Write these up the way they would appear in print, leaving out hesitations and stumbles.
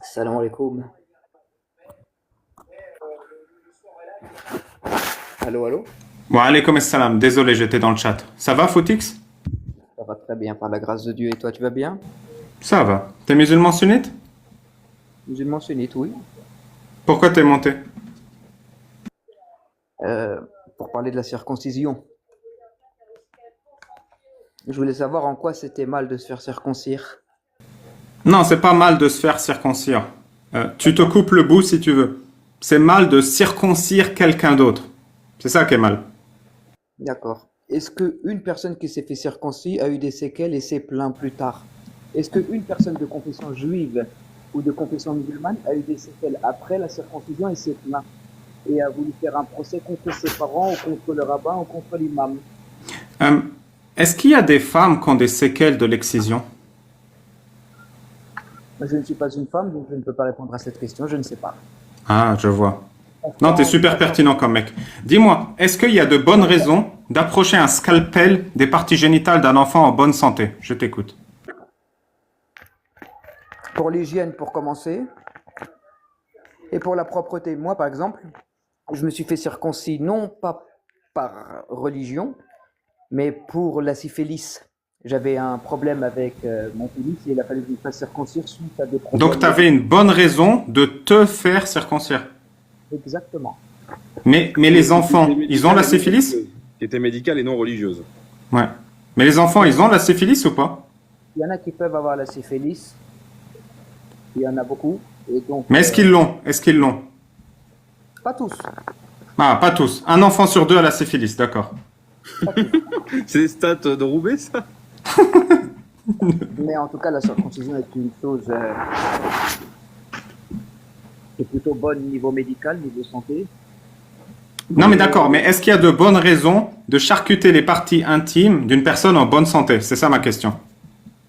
Salam alaikum. Allô, allô? Wa alaykoum assalam, désolé, j'étais dans le chat. Ça va, Footix? Ça va très bien par la grâce de Dieu. Et toi, tu vas bien? Ça va. T'es musulman sunnite? Musulman sunnite, oui. Pourquoi t'es monté? Euh, pour parler de la circoncision, je voulais savoir en quoi c'était mal de se faire circoncire. Non, c'est pas mal de se faire circoncire. Tu te D'accord, coupes le bout si tu veux. C'est mal de circoncire quelqu'un d'autre. C'est ça qui est mal. d'accord. Est-ce qu'une personne qui s'est fait circoncis a eu des séquelles et s'est plaint plus tard? Est-ce qu'une personne de confession juive ou de confession musulmane a eu des séquelles après la circoncision et s'est plaint et a voulu faire un procès contre ses parents ou contre le rabbin ou contre l'imam? Euh, Est-ce qu'il y a des femmes qui ont des séquelles de l'excision? Je ne suis pas une femme, donc je ne peux pas répondre à cette question, je ne sais pas. Ah, je vois. En Non, t'es France, super pertinent comme mec. Dis-moi, est-ce qu'il y a de bonnes raisons d'approcher un scalpel des parties génitales d'un enfant en bonne santé? Je t'écoute. pour l'hygiène, pour commencer, et pour la propreté. Moi, par exemple, je me suis fait circoncis non pas par religion, mais pour la syphilis. J'avais un problème avec mon pénis et il a fallu que je me fasse circoncire suite à des Donc, tu problèmes. avais une bonne raison de te faire circoncire. Exactement. Mais les enfants, ils ont la syphilis? Qui était médicale et non religieuse. Ouais. Mais les enfants, ils ont la syphilis ou pas? Il y en a qui peuvent avoir la syphilis, il y en a beaucoup, et donc Mais est-ce qu'ils l'ont? Est-ce qu'ils l'ont? pas tous, Ah, pas tous. Un enfant sur deux a la syphilis, d'accord. pas tous. C'est des stats de Roubaix, ça? Mais en tout cas, la circoncision est une chose qui est plutôt bonne niveau médical, niveau santé. Non, mais d'accord. Et Mais est-ce qu'il y a de bonnes raisons de charcuter les parties intimes d'une personne en bonne santé? C'est ça ma question.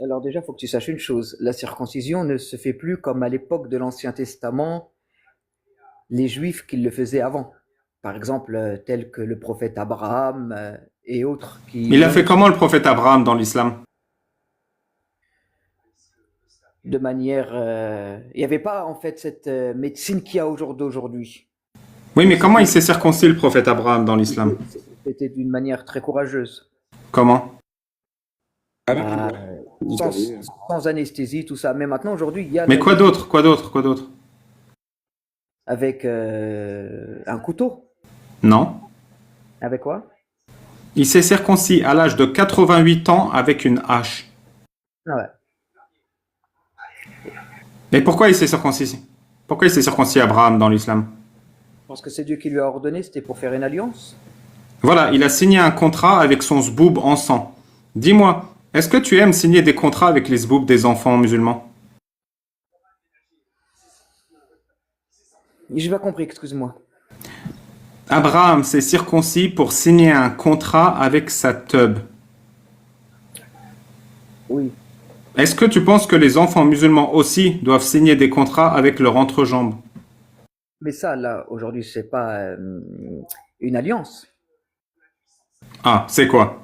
alors déjà, il faut que tu saches une chose, la circoncision ne se fait plus comme à l'époque de l'Ancien Testament, les Juifs qui le faisaient avant. Par exemple, tels que le prophète Abraham et autres qui Il a l'ont fait comment le prophète Abraham dans l'islam? de manière... Il n'y avait pas en fait cette médecine qu'il y a d'aujourd'hui. Oui, mais comment il C'était s'est circoncis le prophète Abraham dans l'islam? c'était d'une manière très courageuse. Comment? Avec une Bah, vous sans, savez. sans anesthésie, tout ça. Mais maintenant, aujourd'hui, il y a de Mais quoi l'anesthésie d'autre? Quoi d'autre? Quoi d'autre? avec un couteau. Non. Avec quoi? Il s'est circoncis à l'âge de 88 ans avec une hache. Ah ouais. Et pourquoi il s'est circoncis? Pourquoi il s'est circoncis Abraham dans l'islam? Parce que c'est Dieu qui lui a ordonné, c'était pour faire une alliance. Voilà, il a signé un contrat avec son zboub en sang. Dis-moi, est-ce que tu aimes signer des contrats avec les zboubs des enfants musulmans? J'ai pas compris, excuse-moi. Abraham s'est circoncis pour signer un contrat avec sa teub. Oui. Est-ce que tu penses que les enfants musulmans aussi doivent signer des contrats avec leur entrejambe? Mais ça, là, aujourd'hui, c'est pas une alliance. Ah, c'est quoi?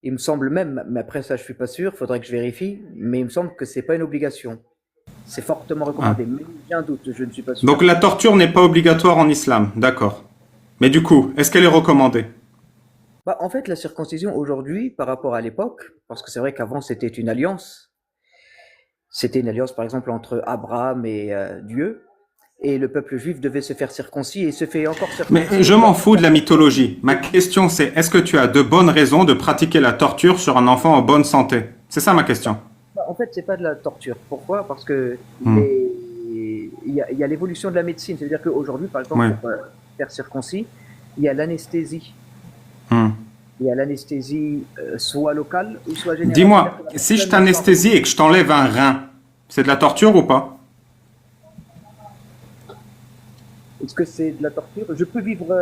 Il me semble même, mais après ça, je suis pas sûr, faudrait que je vérifie, mais il me semble que c'est pas une obligation. C'est fortement Ah. recommandé, mais j'ai un doute, je ne suis pas sûr. Donc la torture n'est pas obligatoire en islam, d'accord. Mais du coup, est-ce qu'elle est recommandée? Bah, en fait, la circoncision aujourd'hui, par rapport à l'époque, parce que c'est vrai qu'avant c'était une alliance par exemple entre Abraham et Dieu, et le peuple juif devait se faire circoncis et se fait encore Mais circoncire. je m'en fous de la mythologie. Ma question c'est, est-ce que tu as de bonnes raisons de pratiquer la torture sur un enfant en bonne santé? C'est ça ma question. Bah, en fait, c'est pas de la torture. Pourquoi? Parce que Hmm. il y a l'évolution de la médecine. C'est-à-dire qu'aujourd'hui, par exemple, Oui. pour faire circoncis, il y a l'anesthésie. Hmm. Il y a l'anesthésie soit locale ou soit générale. C'est-à-dire que Dis-moi, la si je personne ne sent. t'anesthésie et que je t'enlève un rein, c'est de la torture ou pas? Est-ce que c'est de la torture? Je peux vivre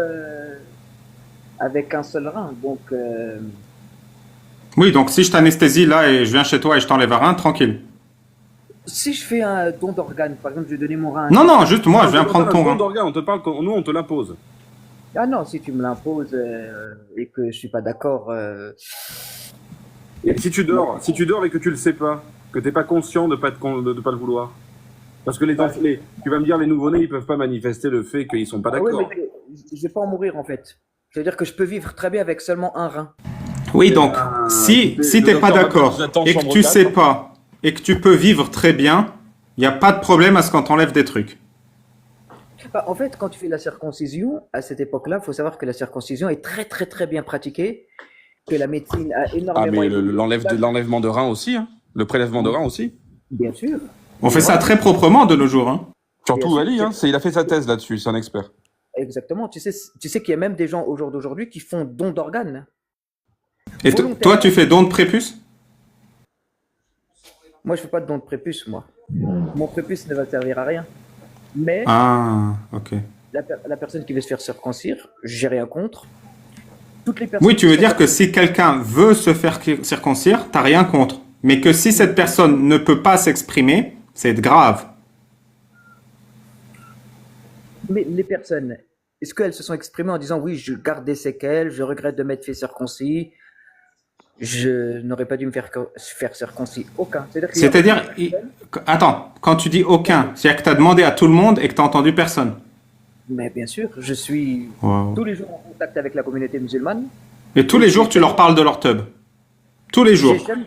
avec un seul rein. Donc, Oui, donc si je t'anesthésie là et je viens chez toi et je t'enlève un rein, tranquille. si je fais un don d'organe, par exemple, je vais donner mon rein à un Non, non, quelqu'un. juste moi, On je te viens demande pas prendre un ton don rein. d'organe, on te parle, nous on te l'impose. Ah non, si tu me l'imposes et que je suis pas d'accord, Et si tu dors et que tu le sais pas, que t'es pas conscient de pas, de pas le vouloir. Parce que tu vas me dire, les nouveau-nés, ils peuvent pas manifester le fait qu'ils sont pas Ah ouais, d'accord. mais je vais pas en mourir en fait. C'est-à-dire que je peux vivre très bien avec seulement un rein. Oui, Eh donc, ben, si écoutez, le t'es pas docteur d'accord vous attend et que chambre tu 4, sais hein. pas et que tu peux vivre très bien, il n'y a pas de problème à ce qu'on t'enlève des trucs. Bah, en fait, quand tu fais la circoncision, à cette époque-là, il faut savoir que la circoncision est très très très bien pratiquée, que la médecine a Ah, énormément mais évolué. l'enlèvement de rein aussi, hein. Le prélèvement de rein aussi. Bien sûr, On fait les ça reins, très proprement de nos jours, hein. bien Surtout sûr. Ali, hein, il a fait sa thèse là-dessus, c'est un expert. Exactement. Tu sais qu'il y a même des gens au jour d'aujourd'hui qui font don d'organes Et toi, tu volontairement. fais don de prépuce? Moi, je fais pas de don de prépuce, moi. Mon prépuce ne va servir à rien. Mais Ah, ok. la personne qui veut se faire circoncire, j'ai rien contre. Toutes les Oui, personnes tu qui veux sont dire que si quelqu'un veut se faire circoncire, t'as rien contre. Mais que si cette personne ne peut pas s'exprimer, c'est grave. Mais les personnes, est-ce qu'elles se sont exprimées en disant oui, je garde des séquelles, je regrette de m'être fait circoncis, je n'aurais pas dû faire circoncis? Aucun. C'est-à-dire qu'il y a aucune C'est-à-dire, personne. attends, quand tu dis aucun, c'est-à-dire que t'as demandé à tout le monde et que t'as entendu personne. Mais bien sûr, je suis Wow. tous les jours en contact avec la communauté musulmane. Et tous Et les jours, tu leur parles de leur tub. Tous les jours. j'ai jamais-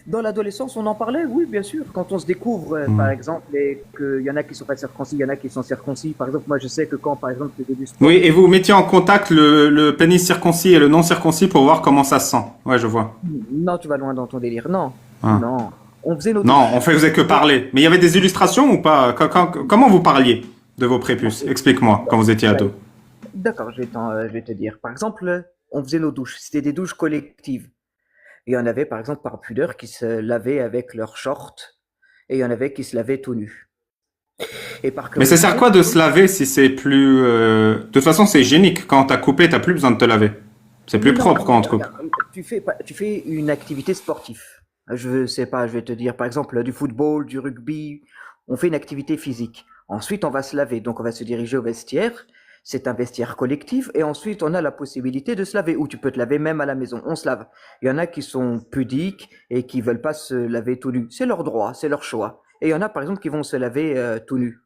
Dans l'adolescence, on en parlait, oui, bien sûr. Quand on se découvre, par Hmm. exemple, et qu'il y en a qui sont pas circoncis, il y en a qui sont circoncis. Par exemple, moi, je sais que quand, par exemple, je fais du Oui, sport, et vous mettiez en contact le pénis circoncis et le non circoncis pour voir comment ça se sent. Ouais, je vois. non, tu vas loin dans ton délire. Non, Ah. non. On faisait nos Non, douches. on faisait que parler. Mais il y avait des illustrations ou pas? Comment vous parliez de vos prépuces? Explique-moi, quand vous étiez ado. D'accord, je vais te dire. Par exemple, on faisait nos douches. C'était des douches collectives. Il y en avait, par exemple, par pudeur, qui se lavaient avec leurs shorts, et il y en avait qui se lavaient tout nus. Et par Mais ça sert curiosité, quoi de se laver si c'est plus... De toute façon, c'est hygiénique. Quand t'as coupé, t'as plus besoin de te laver. C'est plus non, propre quand on te coupe. regarde, tu fais une activité sportive. Je sais pas, je vais te dire, par exemple, du football, du rugby. On fait une activité physique. Ensuite, on va se laver. Donc, on va se diriger au vestiaire. C'est un vestiaire collectif. Et ensuite, on a la possibilité de se laver. Ou tu peux te laver même à la maison. On se lave. Il y en a qui sont pudiques et qui veulent pas se laver tout nu. C'est leur droit, c'est leur choix. Et il y en a, par exemple, qui vont se laver tout nu.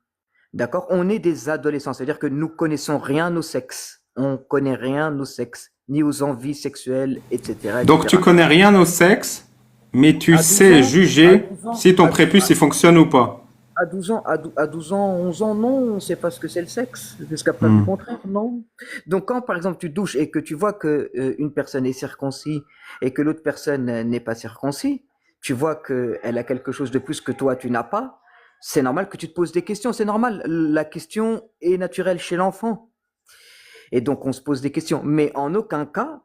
D'accord? On est des adolescents, c'est-à-dire que nous connaissons rien nos sexes. On connaît rien nos sexes, ni aux envies sexuelles, etc., Donc tu etc. connais rien au sexe, mais tu À 12 sais ans, à juger 12 ans, si ton à, prépuce il fonctionne ou pas. à 12 ans, à 12 ans, 11 ans, non, on ne sait pas ce que c'est le sexe. Jusqu'à preuve du Hmm. contraire, non. Donc quand, par exemple, tu te douches et que tu vois que une personne est circoncis et que l'autre personne n'est pas circoncis, tu vois qu'elle a quelque chose de plus que toi, tu n'as pas, c'est normal que tu te poses des questions, c'est normal. La question est naturelle chez l'enfant. Et donc, on se pose des questions. Mais en aucun cas,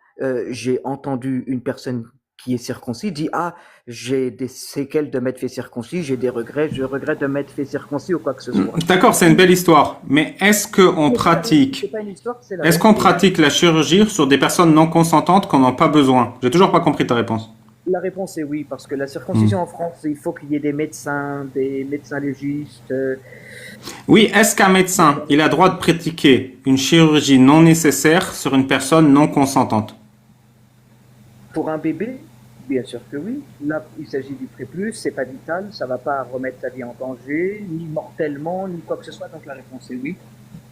j'ai entendu une personne qui est circoncis dit ah, j'ai des séquelles de m'être fait circoncis, j'ai des regrets, je regrette de m'être fait circoncis ou quoi que ce soit. D'accord, c'est une belle histoire, mais C'est pas une histoire, c'est la est-ce qu'on réalité. pratique la chirurgie sur des personnes non consentantes qu'on n'a pas besoin? J'ai toujours pas compris ta réponse. La réponse est oui, parce que la Hmm. circoncision en France, il faut qu'il y ait des médecins légistes. Oui, est-ce qu'un médecin, il a droit de pratiquer une chirurgie non nécessaire sur une personne non consentante? Pour un bébé, bien sûr que oui. Là, il s'agit du prépuce, c'est pas vital, ça va pas remettre sa vie en danger, ni mortellement, ni quoi que ce soit. Donc la réponse est oui.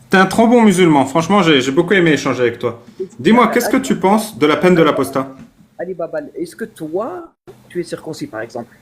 T'es un trop bon musulman, franchement, j'ai beaucoup aimé échanger avec toi. Dis-moi, qu'est-ce que Ali, tu penses de la peine de l'apostat? Ali Babal, est-ce que toi, tu es circoncis par exemple?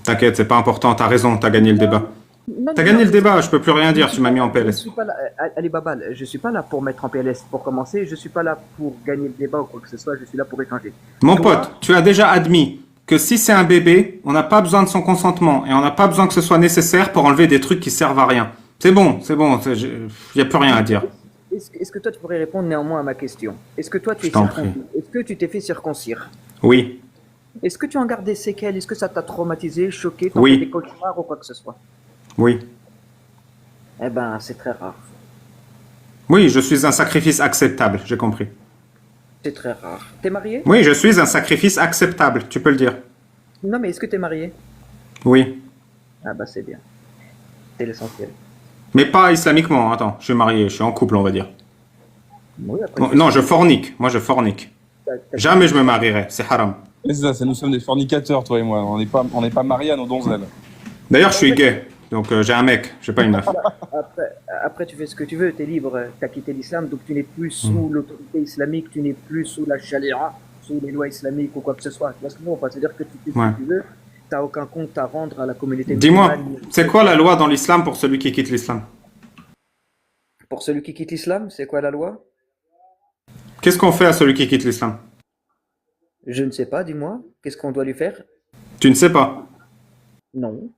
T'inquiète, c'est pas important, t'as raison, t'as gagné le débat. Non, T'as non, non, gagné le débat, je peux plus rien dire, tu m'as mis en je ne PLS. suis pas là, Ali Babal, je suis pas là pour mettre en PLS pour commencer, je suis pas là pour gagner le débat ou quoi que ce soit, je suis là pour échanger. Mon Toi, pote, tu as déjà admis que si c'est un bébé, on n'a pas besoin de son consentement et on n'a pas besoin que ce soit nécessaire pour enlever des trucs qui servent à rien. C'est bon, il n'y a plus rien à dire. est-ce que toi tu pourrais répondre néanmoins à ma question? Est-ce que toi tu Je es t'en prie. circoncis? Est-ce que tu t'es fait circoncire? Oui, Est-ce que tu en gardes des séquelles? Est-ce que ça t'a traumatisé, choqué, t'en fais oui, des cauchemars ou quoi que ce soit? oui. Eh ben, c'est très rare. Oui, je suis un sacrifice acceptable, j'ai compris. C'est très rare. T'es marié? Oui, je suis un sacrifice acceptable, tu peux le dire. Non, mais est-ce que t'es marié? Oui. Ah bah c'est bien. C'est l'essentiel. Mais pas islamiquement, attends, je suis marié, je suis en couple, on va dire. Oui, après, Non, je fornique, moi je fornique. t'as- Jamais je me marierai, c'est haram. C'est ça, nous sommes des fornicateurs, toi et moi. On n'est pas mariés à nos donzelles. D'ailleurs, je suis gay. Donc j'ai un mec, j'ai pas une meuf. Après, tu fais ce que tu veux, tu es libre, tu as quitté l'islam, donc tu n'es plus sous l'autorité islamique, tu n'es plus sous la charia, sous les lois islamiques ou quoi que ce soit. Tu vois ce que je veux dire? C'est-à-dire que tu fais ce Ouais. que tu veux, tu n'as aucun compte à rendre à la communauté Dis-moi, musulmane. c'est quoi la loi dans l'islam pour celui qui quitte l'islam? Pour celui qui quitte l'islam, c'est quoi la loi? Qu'est-ce qu'on fait à celui qui quitte l'islam? Je ne sais pas, dis-moi. Qu'est-ce qu'on doit lui faire? Tu ne sais pas. Non.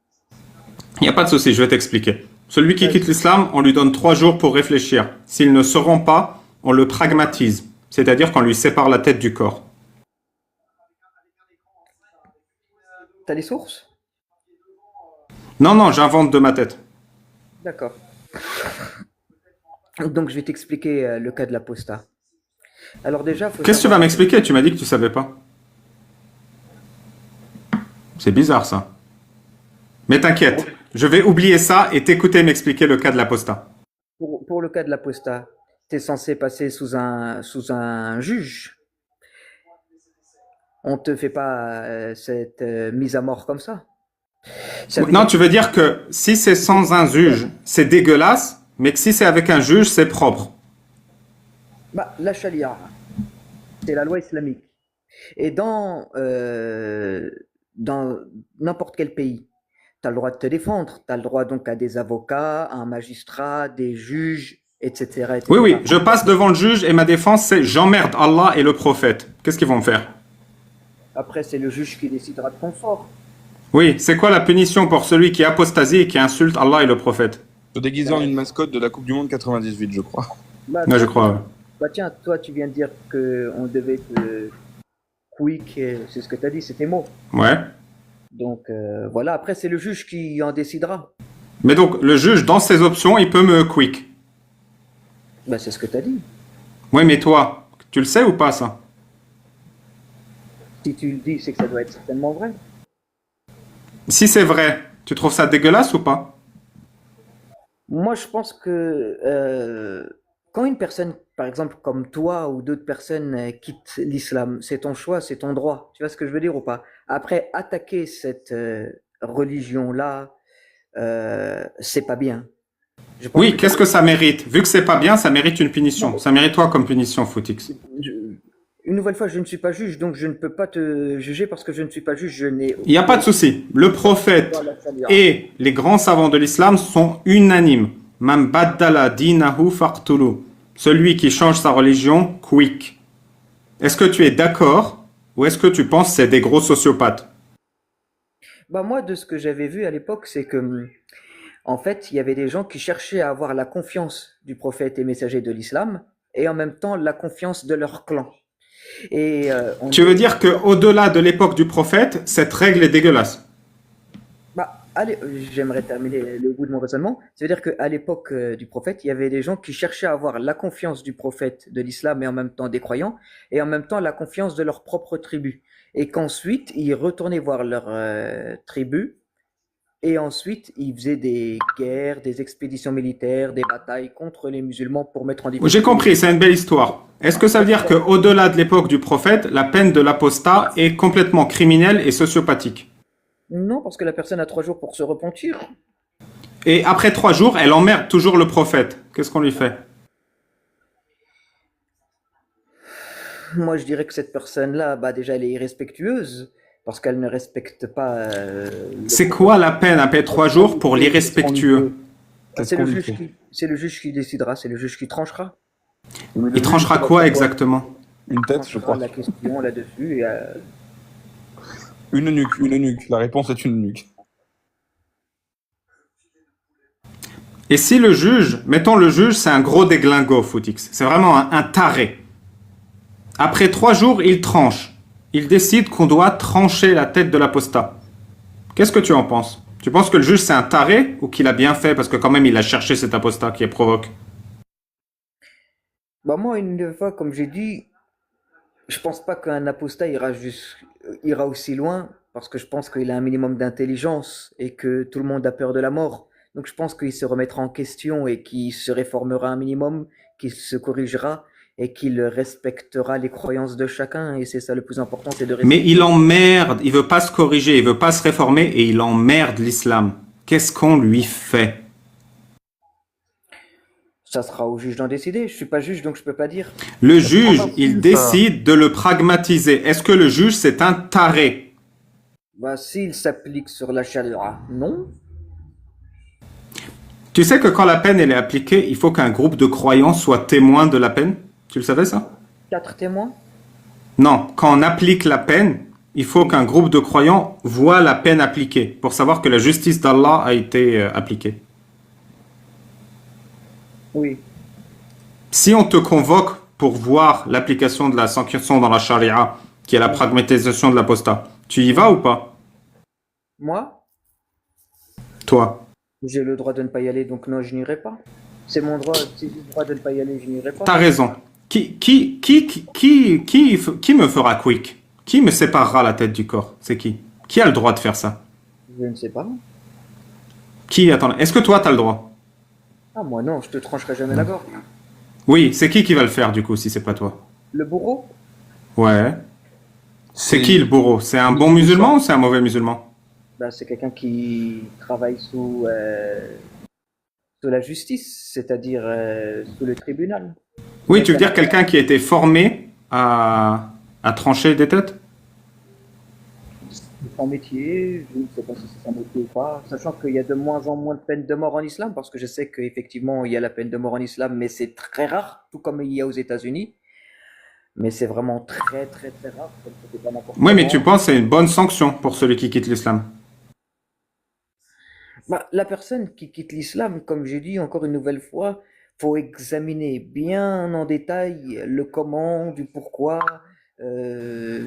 Il n'y a pas de souci, je vais t'expliquer. Celui qui Vas-y. quitte l'islam, on lui donne 3 jours pour réfléchir. S'il ne se rend pas, on le pragmatise, c'est-à-dire qu'on lui sépare la tête du corps. T'as les sources? Non, non, j'invente de ma tête. D'accord. Donc je vais t'expliquer le cas de l'apostat. Alors déjà, faut Qu'est-ce que tu vas savoir. m'expliquer? Tu m'as dit que tu savais pas. C'est bizarre ça. Mais t'inquiète, je vais oublier ça et t'écouter m'expliquer le cas de l'apostat. Pour le cas de l'apostat, tu es censé passer sous un juge. On te fait pas cette mise à mort comme ça. Ça veut Non, dire tu veux dire que si c'est sans un juge, c'est dégueulasse, mais que si c'est avec un juge, c'est propre. bah, la charia, c'est la loi islamique. Et dans n'importe quel pays, tu as le droit de te défendre. Tu as le droit donc à des avocats, à un magistrat, des juges, etc., Oui, oui, etc. je passe devant le juge et ma défense, c'est j'emmerde Allah et le prophète. Qu'est-ce qu'ils vont me faire? Après, c'est le juge qui décidera de ton sort. Oui, c'est quoi la punition pour celui qui apostasie et qui insulte Allah et le prophète? Se déguiser en une mascotte de la Coupe du Monde 98, je crois. Bah, Ouais, je crois. tiens, toi, tu viens de dire qu'on devait te quick, c'est ce que tu as dit, c'est tes mots. Ouais. Donc voilà, après, c'est le juge qui en décidera. Mais donc, le juge, dans ses options, il peut me quick. Bah, c'est ce que tu as dit. Oui, mais toi, tu le sais ou pas ça? Si tu le dis, c'est que ça doit être certainement vrai. Si c'est vrai, tu trouves ça dégueulasse ou pas? Moi, je pense que quand une personne, par exemple, comme toi ou d'autres personnes quittent l'islam, c'est ton choix, c'est ton droit. Tu vois ce que je veux dire ou pas? Après, attaquer cette religion-là, c'est pas bien. Je pense Oui, qu'est-ce que ça mérite? Vu que c'est pas bien, ça mérite une punition. Ça mérite quoi comme punition, Footix? Une nouvelle fois, je ne suis pas juge, donc je ne peux pas te juger parce que je ne suis pas juge. Je n'ai. Il n'y a pas de souci. Le prophète et les grands savants de l'islam sont unanimes. Man baddala dinahu faqtulu. Celui qui change sa religion, quick. Est-ce que tu es d'accord ou est-ce que tu penses que c'est des gros sociopathes? Bah moi, de ce que j'avais vu à l'époque, c'est que en fait, il y avait des gens qui cherchaient à avoir la confiance du prophète et messager de l'islam et en même temps la confiance de leur clan. Et Tu veux dire qu'au-delà de l'époque du prophète, cette règle est dégueulasse? bah, allez, j'aimerais terminer le bout de mon raisonnement. C'est-à-dire qu'à l'époque du prophète, il y avait des gens qui cherchaient à avoir la confiance du prophète de l'islam et en même temps des croyants, et en même temps la confiance de leur propre tribu. Et qu'ensuite, ils retournaient voir leur tribu, et ensuite, ils faisaient des guerres, des expéditions militaires, des batailles contre les musulmans pour mettre en J'ai difficulté. compris, c'est une belle histoire. Est-ce que ça veut dire qu'au-delà de l'époque du prophète, la peine de l'apostat est complètement criminelle et sociopathique? Non, parce que la personne a 3 jours pour se repentir. Et après 3 jours, elle emmerde toujours le prophète. Qu'est-ce qu'on lui fait? Moi, je dirais que cette personne-là, bah déjà, elle est irrespectueuse parce qu'elle ne respecte pas C'est quoi la peine après 3 jours pour l'irrespectueux? Qu'est-ce C'est qu'on le lui juge fait c'est le juge qui décidera, c'est le juge qui tranchera. Il tranchera quoi exactement? Une tête, je crois. La question là-dessus. Et, Une nuque, une nuque. La réponse est une nuque. Et si le juge, mettons le juge, c'est un gros déglingo, Footix. C'est vraiment un taré. Après 3 jours, il tranche. Il décide qu'on doit trancher la tête de l'apostat. Qu'est-ce que tu en penses? Tu penses que le juge c'est un taré ou qu'il a bien fait parce que quand même il a cherché cet apostat qui est provoque? bah moi, une fois, comme j'ai dit, je pense pas qu'un apostat ira aussi loin parce que je pense qu'il a un minimum d'intelligence et que tout le monde a peur de la mort. Donc je pense qu'il se remettra en question et qu'il se réformera un minimum, qu'il se corrigera et qu'il respectera les croyances de chacun. Et c'est ça le plus important, c'est de Mais respecter. il emmerde, il veut pas se corriger, il veut pas se réformer et il emmerde l'islam. qu'est-ce qu'on lui fait? Ça sera au juge d'en décider. Je suis pas juge, donc je peux pas dire. Le C'est trop juge, facile, il ça. décide de le pragmatiser. Est-ce que le juge, c'est un taré? Bah, s'il s'applique sur la charia, non. Tu sais que quand la peine elle est appliquée, il faut qu'un groupe de croyants soit témoin de la peine? Tu le savais ça? 4 témoins? Non, quand on applique la peine, il faut qu'un groupe de croyants voit la peine appliquée pour savoir que la justice d'Allah a été appliquée. Oui. Si on te convoque pour voir l'application de la sanction dans la charia, qui est la pragmatisation de l'apostat, tu y vas ou pas? Moi, Toi? j'ai le droit de ne pas y aller, donc non, je n'irai pas. C'est mon droit. Si j'ai le droit de ne pas y aller, je n'irai pas. T'as raison. Qui me fera quick? Qui me séparera la tête du corps? C'est qui? Qui a le droit de faire ça? Je ne sais pas. Qui? Attends, est-ce que toi t'as le droit? Ah, moi non, je te trancherai jamais la gorge. Oui, c'est qui va le faire du coup si c'est pas toi? Le bourreau? Ouais. C'est qui le bourreau? C'est un bon musulman ou c'est un mauvais musulman? Bah, c'est quelqu'un qui travaille sous la justice, c'est-à-dire sous le tribunal. Oui, tu veux dire quelqu'un qui a été formé à trancher des têtes? C'est son métier, je ne sais pas si c'est son métier ou pas, sachant qu'il y a de moins en moins de peines de mort en islam, parce que je sais qu'effectivement il y a la peine de mort en islam, mais c'est très rare, tout comme il y a aux États-Unis. Mais c'est vraiment très très très rare, comme ça, c'est pas n'importe Oui, mais comment. tu penses que c'est une bonne sanction pour celui qui quitte l'islam? Bah, la personne qui quitte l'islam, comme j'ai dit encore une nouvelle fois, faut examiner bien en détail le comment, du pourquoi. euh,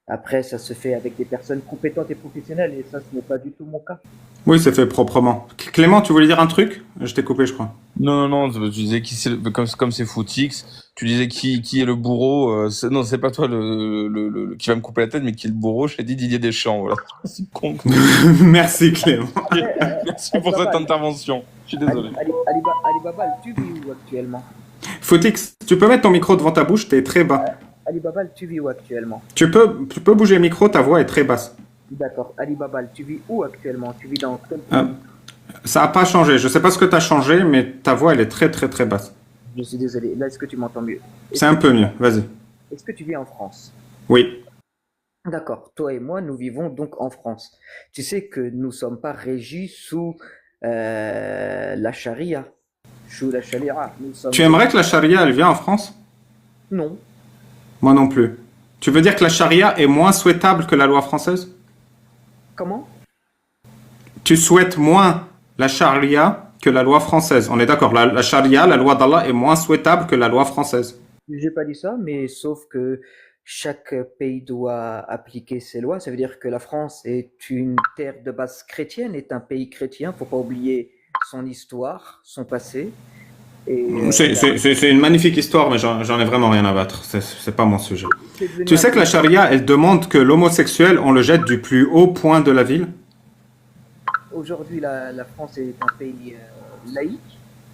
Après, ça se fait avec des personnes compétentes et professionnelles, et ça, ce n'est pas du tout mon cas. Oui, c'est fait proprement. Clément, tu voulais dire un truc? Je t'ai coupé, je crois. Non, non, non, tu disais qui c'est, comme c'est Footix, tu disais qui est le bourreau. Non, c'est pas toi qui va me couper la tête, mais qui est le bourreau. J'ai dit Didier Deschamps, voilà. C'est con. Merci Clément. Après, Merci pour cette intervention. Je suis désolé. Alibaba, tu vis où actuellement? Footix, tu peux mettre ton micro devant ta bouche, t'es très bas. Alibaba, tu vis où actuellement? Tu peux bouger le micro, ta voix est très basse. D'accord. Alibaba, tu vis où actuellement? Tu vis dans quel Ah, pays? ça n'a pas changé. Je sais pas ce que tu as changé, mais ta voix elle est très très très basse. Je suis désolé. Là, est-ce que tu m'entends mieux? C'est un peu mieux. Vas-y. Est-ce que tu vis en France? Oui. D'accord. Toi et moi, nous vivons donc en France. Tu sais que nous ne sommes pas régis sous la charia. Sous la charia. Nous sommes... Tu aimerais que la charia elle vienne en France? Non. Moi non plus. Tu veux dire que la charia est moins souhaitable que la loi française? Comment? Tu souhaites moins la charia que la loi française. On est d'accord. La charia, la loi d'Allah, est moins souhaitable que la loi française. J'ai pas dit ça, mais sauf que chaque pays doit appliquer ses lois. Ça veut dire que la France est une terre de base chrétienne, est un pays chrétien. Faut pas oublier son histoire, son passé. Et C'est une magnifique histoire, mais j'en ai vraiment rien à battre. C'est pas mon sujet. c'est devenu Tu un sais que la pays- charia, elle demande que l'homosexuel, on le jette du plus haut point de la ville? Aujourd'hui, la France est un pays laïque.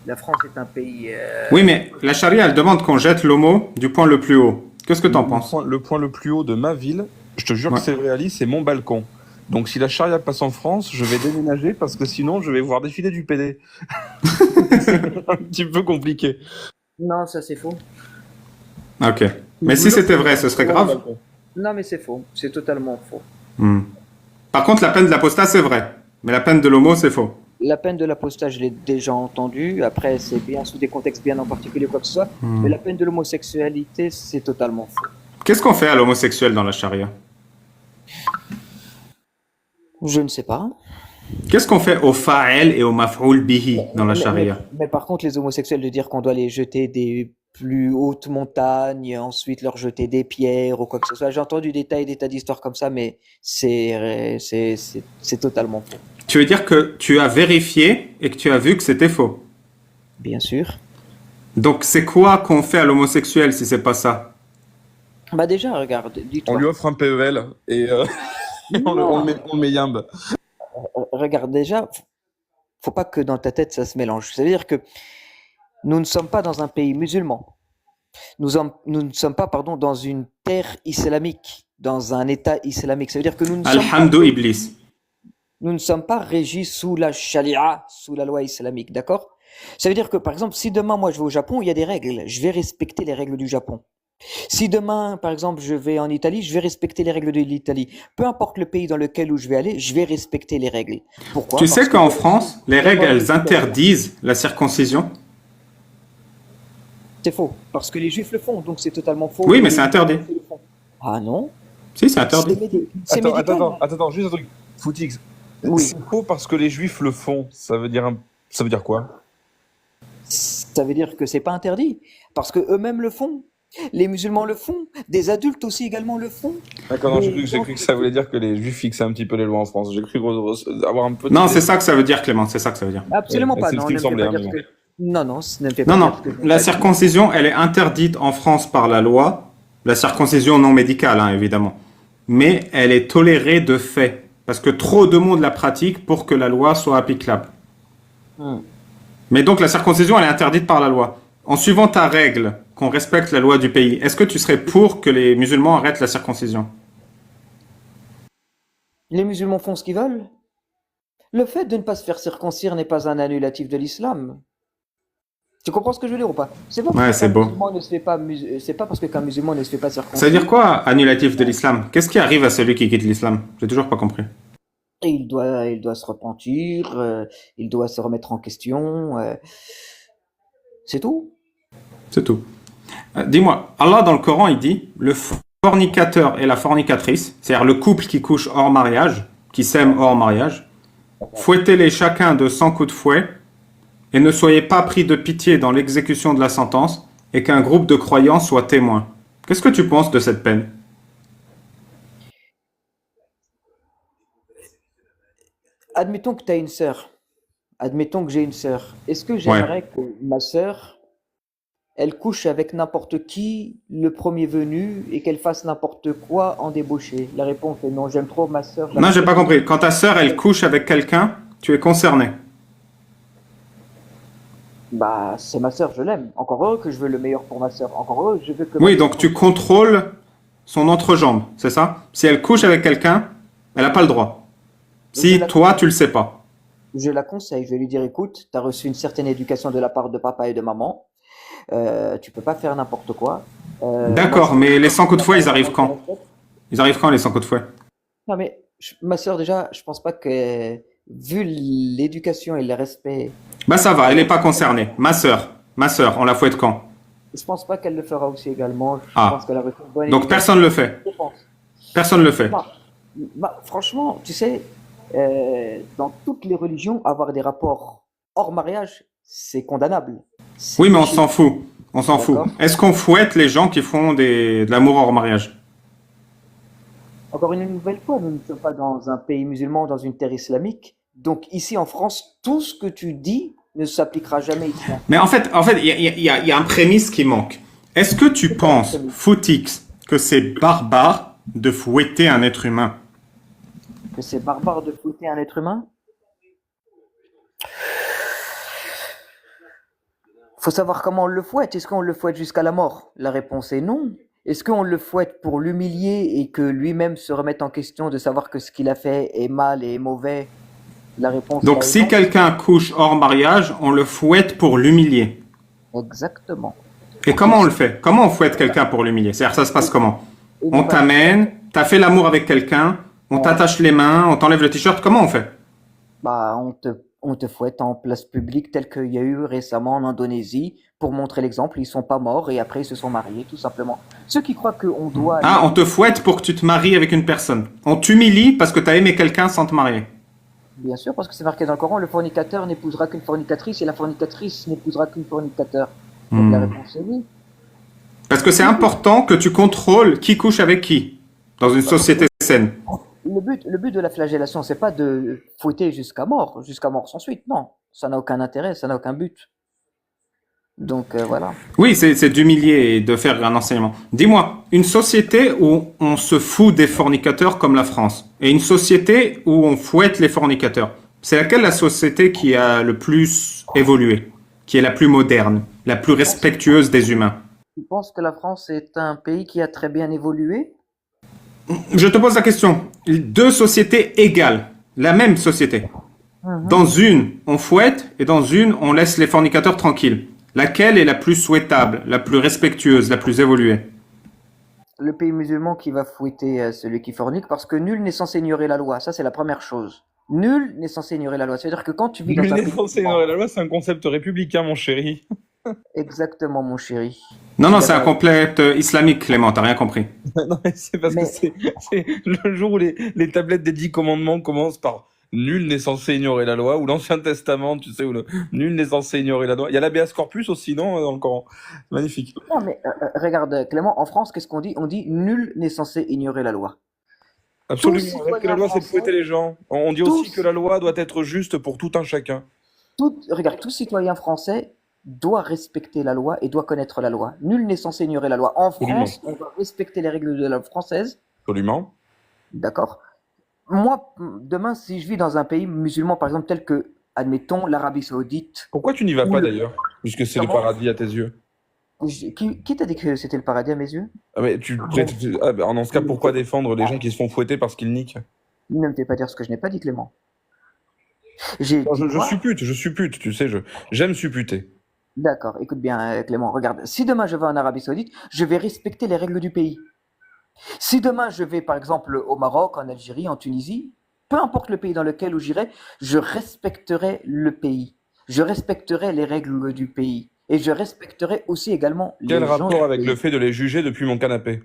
La France est un pays. Oui, mais la charia, elle demande qu'on jette l'homo du point le plus haut. Qu'est-ce que t'en penses? Le point le plus haut de ma ville, je te jure Ouais. que c'est vrai, Ali, c'est mon balcon. Donc si la charia passe en France, je vais déménager parce que sinon je vais voir défiler du PD. C'est un petit peu compliqué. Non, ça c'est faux. Ok. Mais si c'était vrai, ce serait grave. Non, mais c'est faux. C'est totalement faux. Hmm. Par contre, la peine de l'apostat, c'est vrai. Mais la peine de l'homo, c'est faux. La peine de l'apostat, je l'ai déjà entendue. Après, c'est bien sous des contextes bien en particulier, quoi que ce soit. Hmm. Mais la peine de l'homosexualité, c'est totalement faux. Qu'est-ce qu'on fait à l'homosexuel dans la charia? Je ne sais pas. Qu'est-ce qu'on fait au fa'el et au maf'oul bihi dans la Mais, charia? mais par contre, les homosexuels, de dire qu'on doit les jeter des plus hautes montagnes, ensuite leur jeter des pierres ou quoi que ce soit. J'ai entendu des tas et des tas d'histoires comme ça, mais c'est totalement faux. Tu veux dire que tu as vérifié et que tu as vu que c'était faux. Bien sûr. Donc c'est quoi qu'on fait à l'homosexuel si c'est pas ça? Bah déjà, regarde, On dis-toi. lui offre un PEL et on le met yimbe. Regarde déjà, faut pas que dans ta tête ça se mélange. Ça veut dire que nous ne sommes pas dans un pays musulman. Nous ne sommes pas, pardon, dans une terre islamique, dans un État islamique. Ça veut dire que nous ne sommes pas. Alhamdou Iblis. Nous ne sommes pas régis sous la charia, sous la loi islamique, d'accord? Ça veut dire que, par exemple, si demain, moi, je vais au Japon, il y a des règles. Je vais respecter les règles du Japon. Si demain, par exemple, je vais en Italie, je vais respecter les règles de l'Italie. Peu importe le pays dans lequel où je vais aller, je vais respecter les règles. Pourquoi? Tu sais Parce que qu'en France, les règles, elles interdisent la circoncision? c'est faux. Parce que les Juifs le font, donc c'est totalement faux. Oui, Et mais les c'est interdit. musulmans le font. Ah non? Si, c'est interdit. C'est médical. Attends, juste un truc. Footix, Oui. c'est faux parce que les juifs le font. Ça veut dire quoi? Ça veut dire que c'est pas interdit. Parce que eux-mêmes le font. Les musulmans le font. Des adultes aussi également le font. D'accord, non, Des j'ai gens cru que qui- ça voulait dire que les juifs fixaient un petit peu les lois en France. J'ai cru avoir un peu. Non, c'est ça que ça veut dire, Clément. C'est ça que ça veut dire. Absolument Ouais, pas. c'est ce Non, qui ne me me fais semblait, pas hein, dire mais ce que... Non, non, ne me fais pas Non, dire non. ce que je n'ai La pas dit. circoncision, elle est interdite en France par la loi. La circoncision non médicale, hein, évidemment. Mais elle est tolérée de fait. Parce que trop de monde la pratique pour que la loi soit applicable. Hmm. Mais donc la circoncision, elle est interdite par la loi. En suivant ta règle, qu'on respecte la loi du pays, est-ce que tu serais pour que les musulmans arrêtent la circoncision? Les musulmans font ce qu'ils veulent. Le fait de ne pas se faire circoncire n'est pas un annulatif de l'islam. Tu comprends ce que je veux dire ou pas? C'est pas Ouais, parce c'est qu'un beau. musulman ne se fait pas c'est pas parce qu'un musulman ne se fait pas Ça veut circoncire dire quoi, annulatif de l'islam? Qu'est-ce qui arrive à celui qui quitte l'islam? J'ai toujours pas compris. et il doit se repentir, il doit se remettre en question, c'est tout. C'est tout. Dis-moi, Allah dans le Coran, il dit le fornicateur et la fornicatrice, c'est-à-dire le couple qui couche hors mariage, qui s'aime hors mariage, fouettez-les chacun de 100 coups de fouet et ne soyez pas pris de pitié dans l'exécution de la sentence et qu'un groupe de croyants soit témoin. Qu'est-ce que tu penses de cette peine? Admettons que tu as une sœur. Admettons que j'ai une sœur. Est-ce que Ouais. j'aimerais que ma sœur, elle couche avec n'importe qui, le premier venu, et qu'elle fasse n'importe quoi en débauché? La réponse est non, j'aime trop ma sœur. Non, j'ai pas compris. Quand ta sœur, elle couche avec quelqu'un, tu es concerné. Bah, c'est ma sœur, je l'aime. Encore heureux que je veux le meilleur pour ma sœur. Encore heureux, je veux que Oui, ma donc sœur- tu contrôles son entrejambe, c'est ça? Si elle couche avec quelqu'un, elle n'a pas le droit. Si toi, tu le sais pas. Je la conseille, je vais lui dire, écoute, tu as reçu une certaine éducation de la part de papa et de maman. Tu peux pas faire n'importe quoi. D'accord, moi, mais les 100 coups de fouet, ils arrivent quand? Ils arrivent quand les 100 coups de fouet? Non, mais ma sœur, déjà, je pense pas que, vu l'éducation et le respect, Bah ça va, elle n'est pas concernée. Ma sœur, on la fouette quand? je pense pas qu'elle le fera aussi également. Je Ah. pense qu'elle a reçu une bonne Donc éducation. personne ne le fait. Je pense. Personne ne le fait. Non. Bah, franchement, tu sais, dans toutes les religions, avoir des rapports hors mariage, c'est condamnable. C'est Oui, mais on péché. s'en fout. On s'en fout. D'accord. Est-ce qu'on fouette les gens qui font de l'amour hors mariage? Encore une nouvelle fois, nous ne sommes pas dans un pays musulman, dans une terre islamique. Donc ici en France, tout ce que tu dis ne s'appliquera jamais ici. Mais en fait, il y a un prémisse qui manque. Est-ce que tu penses, Footix, que c'est barbare de fouetter un être humain? Que c'est barbare de fouetter un être humain? Faut savoir comment on le fouette. Est-ce qu'on le fouette jusqu'à la mort? La réponse est non. Est-ce qu'on le fouette pour l'humilier et que lui-même se remette en question de savoir que ce qu'il a fait est mal et est mauvais? La réponse Donc est si non. quelqu'un couche hors mariage, on le fouette pour l'humilier. Exactement. Et comment on le fait? Comment on fouette quelqu'un pour l'humilier? C'est-à-dire, ça se passe comment? Et On ne pas- t'amène, t'as fait l'amour avec quelqu'un, on t'attache les mains, on t'enlève le t-shirt, comment on fait? Bah, on te fouette en place publique tel qu'il y a eu récemment en Indonésie pour montrer l'exemple. Ils sont pas morts et après ils se sont mariés, tout simplement. Ceux qui croient qu'on doit... Ah, on te fouette pour que tu te maries avec une personne. On t'humilie parce que t'as aimé quelqu'un sans te marier. Bien sûr, parce que c'est marqué dans le Coran, le fornicateur n'épousera qu'une fornicatrice et la fornicatrice n'épousera qu'une fornicateur. Donc la réponse est oui. Parce que c'est important que tu contrôles qui couche avec qui dans une société saine. Le but de la flagellation, c'est pas de fouetter jusqu'à mort sans suite. Non, ça n'a aucun intérêt, ça n'a aucun but. Donc voilà. Oui, c'est d'humilier et de faire un enseignement. Dis-moi, une société où on se fout des fornicateurs comme la France, et une société où on fouette les fornicateurs, c'est laquelle la société qui a le plus évolué, qui est la plus moderne, la plus respectueuse des humains? Tu penses que la France est un pays qui a très bien évolué? Je te pose la question. Deux sociétés égales, la même société. Mhm. Dans une, on fouette et dans une, on laisse les fornicateurs tranquilles. Laquelle est la plus souhaitable, la plus respectueuse, la plus évoluée? Le pays musulman qui va fouetter celui qui fornique, parce que nul n'est censé ignorer la loi. Ça, c'est la première chose. Nul n'est censé ignorer la loi. C'est-à-dire que quand tu vis dans Mais un les pays Français musulman, ignorer la loi, c'est un concept républicain, mon chéri. exactement, mon chéri. Non, Je non, suis c'est un d'accord. complète islamique, Clément, t'as rien compris. Non, mais c'est parce que Mais c'est le jour où les tablettes des 10 commandements commencent par nul n'est censé ignorer la loi, ou l'Ancien Testament, tu sais, où nul n'est censé ignorer la loi. Il y a l'habeas corpus aussi, non, dans le Coran. Magnifique. non, mais regarde, Clément, en France, qu'est-ce qu'on dit? On dit nul n'est censé ignorer la loi. Tout Absolument. Même que la citoyen loi, c'est de fouetter français, les gens. On dit tout, aussi que la loi doit être juste pour tout un chacun. regarde, tout citoyen français doit respecter la loi et doit connaître la loi. Nul n'est censé ignorer la loi. En Absolument. France, on doit respecter les règles de la loi française, Absolument. d'accord? Moi, demain, si je vis dans un pays musulman, par exemple, tel que, admettons, l'Arabie Saoudite, Pourquoi tu n'y vas ou pas le... d'ailleurs? Puisque c'est le Comment? paradis à tes yeux. Qui t'a dit que c'était le paradis à mes yeux? Ah, mais dans ce cas, pourquoi défendre les gens qui se font fouetter parce qu'ils niquent? Ne me fais pas dire ce que je n'ai pas dit, Clément. J'ai Non, dit je quoi? suppute, tu sais, j'aime supputer. D'accord, écoute bien, Clément, regarde. Si demain je vais en Arabie Saoudite, je vais respecter les règles du pays. Si demain je vais par exemple au Maroc, en Algérie, en Tunisie, peu importe le pays dans lequel où j'irai, je respecterai le pays. Je respecterai les règles du pays. Et je respecterai aussi également Quel les gens rapport du avec le pays. fait de les juger depuis mon canapé?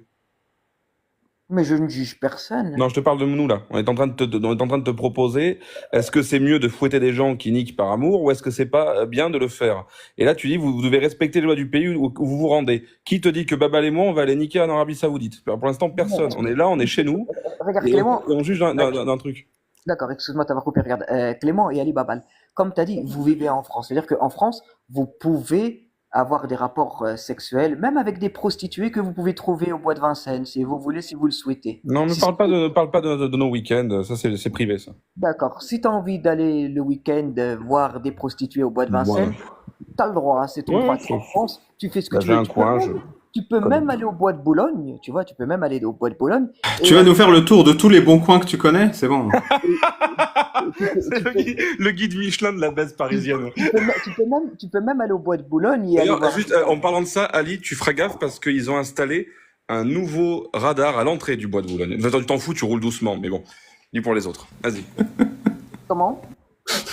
Mais je ne juge personne. Non, je te parle de nous là. On est en train on est en train de te proposer, est-ce que c'est mieux de fouetter des gens qui niquent par amour ou est-ce que c'est pas bien de le faire? Et là, tu dis, vous devez respecter les lois du pays où vous vous rendez. Qui te dit que Babal et moi, on va aller niquer en Arabie Saoudite? Pour l'instant, personne. On est là, on est chez nous Regarde, et Clément. on juge d'un truc. D'accord, excuse-moi de t'avoir coupé. Regarde, Clément et Ali Babal, comme tu as dit, vous vivez en France. C'est-à-dire qu'en France, vous pouvez avoir des rapports sexuels, même avec des prostituées que vous pouvez trouver au bois de Vincennes, si vous voulez, si vous le souhaitez. Non, Si- ne parle pas de nos week-ends. Ça, c'est privé, ça. D'accord, si tu as envie d'aller le week-end voir des prostituées au bois de Voilà. Vincennes, tu as le droit, c'est ton Ouais, droit. ouais, Tu es en France, tu fais ce que là, tu j'ai veux. un coin, Tu peux connais. même aller au bois de Boulogne, tu vois, tu peux même aller au bois de Boulogne. Tu Et, vas nous faire le tour de tous les bons coins que tu connais? C'est bon. C'est le guide Michelin de la baisse parisienne. tu peux même aller au bois de Boulogne et aller D'ailleurs, voir. juste en parlant de ça, Ali, tu feras gaffe parce qu'ils ont installé un nouveau radar à l'entrée du bois de Boulogne. Enfin, tu t'en fous, tu roules doucement, mais bon, dis pour les autres. Vas-y. Comment?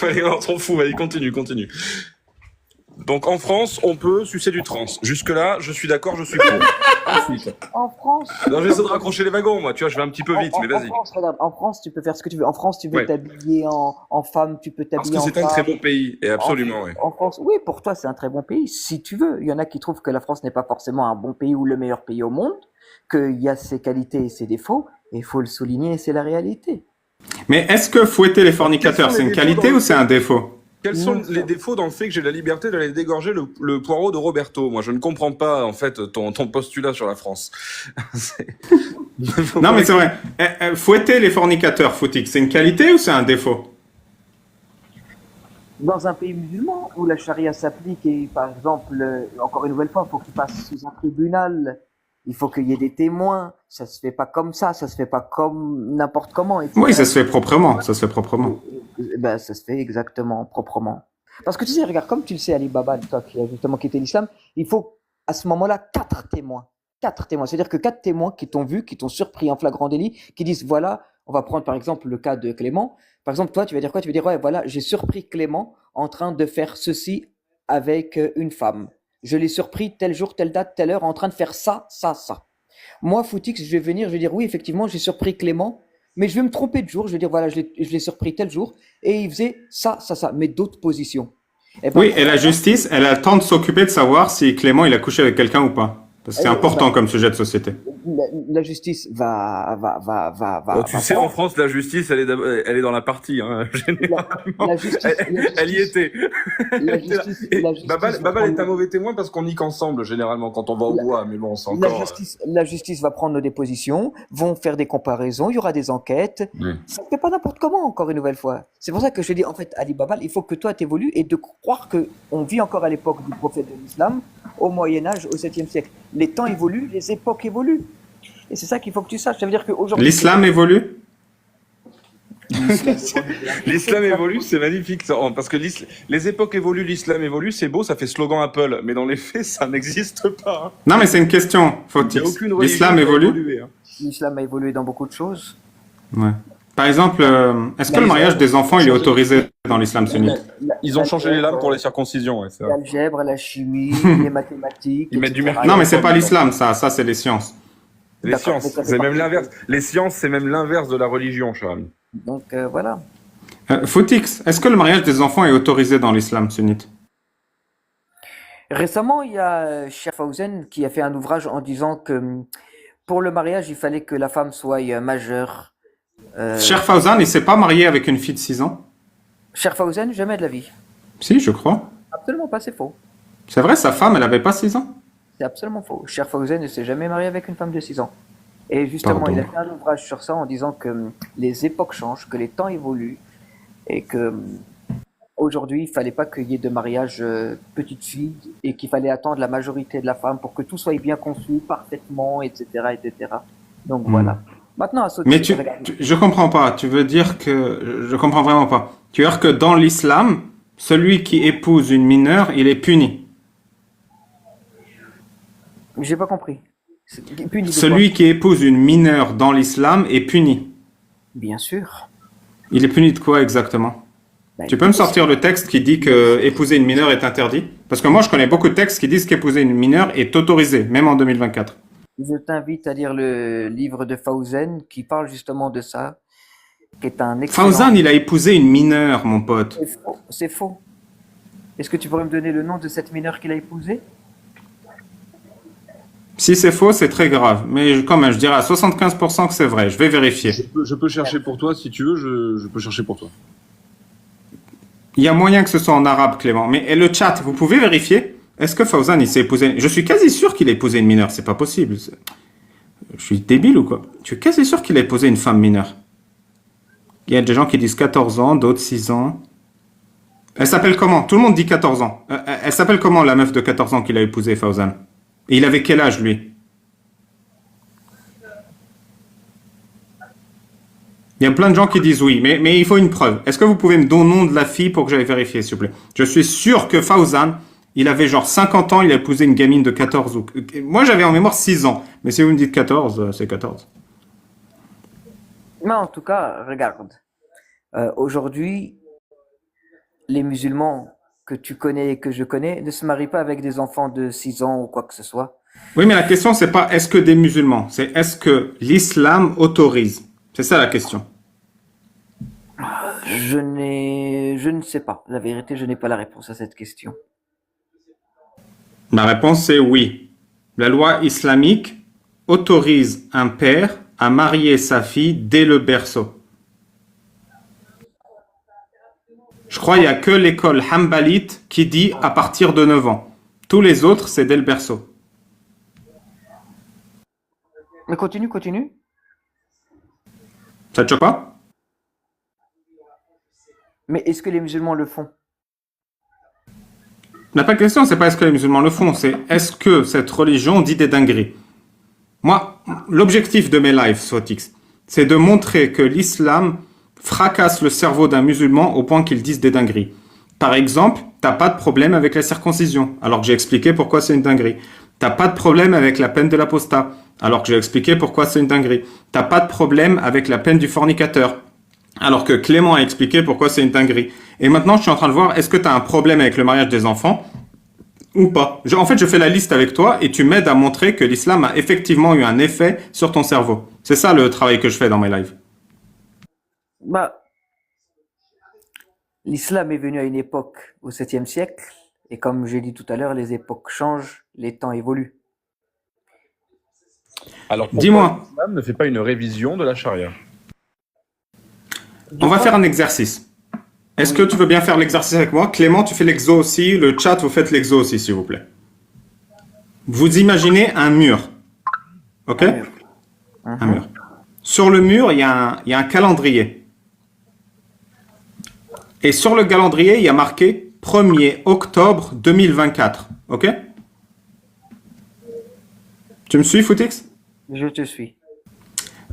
Allez, on s'en fout, vas-y, continue. Donc en France, on peut sucer du trans. Jusque-là, je suis d'accord, je suis pour. Ensuite. En France. Non, j'essaie de raccrocher les wagons, moi, tu vois, je vais un petit peu vite, mais En vas-y. France, regarde, en France, tu peux faire ce que tu veux. En France, tu veux Ouais. t'habiller en femme, tu peux Parce t'habiller que en c'est un très femme. bon pays, et absolument, ouais. En France, oui, pour toi, c'est un très bon pays, si tu veux. Il y en a qui trouvent que la France n'est pas forcément un bon pays ou le meilleur pays au monde, qu'il y a ses qualités et ses défauts, et il faut le souligner, c'est la réalité. Mais est-ce que fouetter les fornicateurs, Quels sont c'est les une défauts qualité dans ou c'est un défaut? Quels sont Non, les défauts dans le fait que j'ai la liberté d'aller dégorger le poireau de Roberto? Moi, je ne comprends pas, en fait, ton postulat sur la France. C'est- Faut Non, pas- mais c'est vrai. Fouetter les fornicateurs, Footix, c'est une qualité ou c'est un défaut? Dans un pays musulman où la charia s'applique et, par exemple, encore une nouvelle fois, il faut qu'il passe sous un tribunal, il faut qu'il y ait des témoins, ça se fait pas comme ça se fait pas comme n'importe comment, etc. Oui, ça se fait proprement. Ça se fait proprement. Ben, ça se fait exactement, proprement. Parce que tu sais, regarde, comme tu le sais, Ali Baba, toi qui a justement quitté l'islam, il faut à ce moment-là 4 témoins. 4 témoins. C'est-à-dire que 4 témoins qui t'ont vu, qui t'ont surpris en flagrant délit, qui disent voilà, on va prendre par exemple le cas de Clément. Par exemple, toi, tu vas dire quoi? Tu vas dire ouais, voilà, j'ai surpris Clément en train de faire ceci avec une femme. Je l'ai surpris tel jour, telle date, telle heure en train de faire ça, ça, ça. Moi, Footix, je vais venir, je vais dire oui, effectivement, j'ai surpris Clément, mais je vais me tromper de jour. Je vais dire voilà, je l'ai surpris tel jour et il faisait ça, ça, ça, mais d'autres positions. Et ben, Oui, et la justice, elle a le temps de s'occuper de savoir si Clément, il a couché avec quelqu'un ou pas. Parce que c'est important comme sujet de société. la justice va Bon, tu sais, en France, la justice, elle est dans la partie, hein, généralement. la justice, Elle y était. la justice, Et la justice Babal va est un prendre- mauvais témoin parce qu'on nique ensemble, généralement, quand on va au La- bois. Mais bon, c'est la encore. justice va prendre nos dépositions, vont faire des comparaisons, il y aura des enquêtes. Ça ne fait pas n'importe comment, encore une nouvelle fois. C'est pour ça que je dis, en fait, Ali Babal, il faut que toi t'évolues et de croire qu'on vit encore à l'époque du prophète de l'islam, au Moyen-Âge, au 7e siècle. Les temps évoluent, les époques évoluent. Et c'est ça qu'il faut que tu saches. Ça veut dire qu'aujourd'hui. L'islam évolue? L'islam évolue, c'est magnifique. Parce que les époques évoluent, l'islam évolue, c'est beau, ça fait slogan Apple. Mais dans les faits, ça n'existe pas. Hein. Non, mais c'est une question, Il n'y a Fautix. aucune religion L'islam qui a évolue. évolué, hein. L'islam a évolué dans beaucoup de choses. Ouais. Par exemple, est-ce que le mariage des enfants il est autorisé dans l'islam sunnite? Ils ont changé les lames pour les circoncisions. Ouais, c'est vrai. L'algèbre, la chimie, les mathématiques. Ils mettent du etc. mercure. Non, mais c'est pas l'islam, ça c'est les sciences. Les D'accord, sciences, mais ça fait c'est même partie- l'inverse. Les sciences, c'est même l'inverse de la religion, cher ami. Donc voilà. Fautix, est-ce que le mariage des enfants est autorisé dans l'islam sunnite? Récemment, il y a Cheikh Fawzan qui a fait un ouvrage en disant que pour le mariage, il fallait que la femme soit majeure. Cheikh Fawzan, il s'est pas marié avec une fille de 6 ans? Cheikh Fawzan, jamais de la vie. Si, je crois. Absolument pas, c'est faux. C'est vrai, sa femme, elle avait pas 6 ans? C'est absolument faux. Cheikh Fawzan ne s'est jamais marié avec une femme de 6 ans. Et justement, Pardon. il a fait un ouvrage sur ça en disant que les époques changent, que les temps évoluent et que aujourd'hui, il fallait pas qu'il y ait de mariage petite fille et qu'il fallait attendre la majorité de la femme pour que tout soit bien conçu parfaitement, etc., etc. Donc voilà. Maintenant, à sauter. Mais regarde. je comprends pas. Tu veux dire que je comprends vraiment pas. Tu veux dire que dans l'islam, celui qui épouse une mineure, il est puni. J'ai pas compris. Puni de quoi? Celui qui épouse une mineure dans l'islam est puni. Bien sûr. Il est puni de quoi exactement? Ben, Tu peux me sortir le texte qui dit que épouser une mineure est interdit? Parce que moi, je connais beaucoup de textes qui disent qu'épouser une mineure est autorisé, même en 2024. Je t'invite à lire le livre de Fawzan qui parle justement de ça, qui est un excellent... Fawzan, il a épousé une mineure, mon pote. C'est faux. C'est faux. Est-ce que tu pourrais me donner le nom de cette mineure qu'il a épousée? Si c'est faux, c'est très grave. Mais quand même, je dirais à 75% que c'est vrai. Je vais vérifier. Je peux chercher pour toi, si tu veux, je peux chercher pour toi. Il y a moyen que ce soit en arabe, Clément. Mais et le chat, vous pouvez vérifier? Est-ce que Fawzan, il s'est épousé... Je suis quasi sûr qu'il a épousé une mineure. C'est pas possible. Je suis débile ou quoi? Je suis quasi sûr qu'il a épousé une femme mineure. Il y a des gens qui disent 14 ans, d'autres 6 ans. Elle s'appelle comment? Tout le monde dit 14 ans. Elle s'appelle comment, la meuf de 14 ans qu'il a épousée, Fawzan? Et il avait quel âge, lui? Il y a plein de gens qui disent oui, mais il faut une preuve. Est-ce que vous pouvez me donner le nom de la fille pour que j'aille vérifier, s'il vous plaît? Je suis sûr que Fawzan, il avait genre 50 ans, il a épousé une gamine de 14 ou... Moi, j'avais en mémoire 6 ans. Mais si vous me dites 14, c'est 14. Mais en tout cas, regarde. Aujourd'hui, les musulmans que tu connais et que je connais ne se marient pas avec des enfants de 6 ans ou quoi que ce soit. Oui, mais la question, c'est pas est-ce que des musulmans, c'est est-ce que l'islam autorise? C'est ça la question. Je ne sais pas. La vérité, je n'ai pas la réponse à cette question. La réponse, c'est oui. La loi islamique autorise un père à marier sa fille dès le berceau. Je crois qu'il n'y a que l'école Hanbalite qui dit à partir de 9 ans. Tous les autres, c'est dès le berceau. Mais continue. Ça te choque pas? Mais est-ce que les musulmans le font? La pas question, c'est pas est-ce que les musulmans le font, c'est est-ce que cette religion dit des dingueries. Moi, l'objectif de mes lives, Swatix, c'est de montrer que l'islam fracasse le cerveau d'un musulman au point qu'il dise des dingueries. Par exemple, t'as pas de problème avec la circoncision, alors que j'ai expliqué pourquoi c'est une dinguerie. T'as pas de problème avec la peine de l'apostat, alors que j'ai expliqué pourquoi c'est une dinguerie. T'as pas de problème avec la peine du fornicateur, alors que Clément a expliqué pourquoi c'est une dinguerie. Et maintenant, je suis en train de voir, est-ce que tu as un problème avec le mariage des enfants ou pas? En fait, je fais la liste avec toi et tu m'aides à montrer que l'islam a effectivement eu un effet sur ton cerveau. C'est ça le travail que je fais dans mes lives. Bah, l'islam est venu à une époque au 7e siècle, et comme j'ai dit tout à l'heure, les époques changent, les temps évoluent. Alors, pourquoi Dis-moi. l'islam ne fait pas une révision de la charia? On va faire un exercice. Est-ce que tu veux bien faire l'exercice avec moi? Clément, tu fais l'exo aussi. Le chat, vous faites l'exo aussi, s'il vous plaît. Vous imaginez un mur. OK? Un mur. Sur le mur, il y a un calendrier. Et sur le calendrier, il y a marqué 1er octobre 2024. OK? Tu me suis, Footix? Je te suis.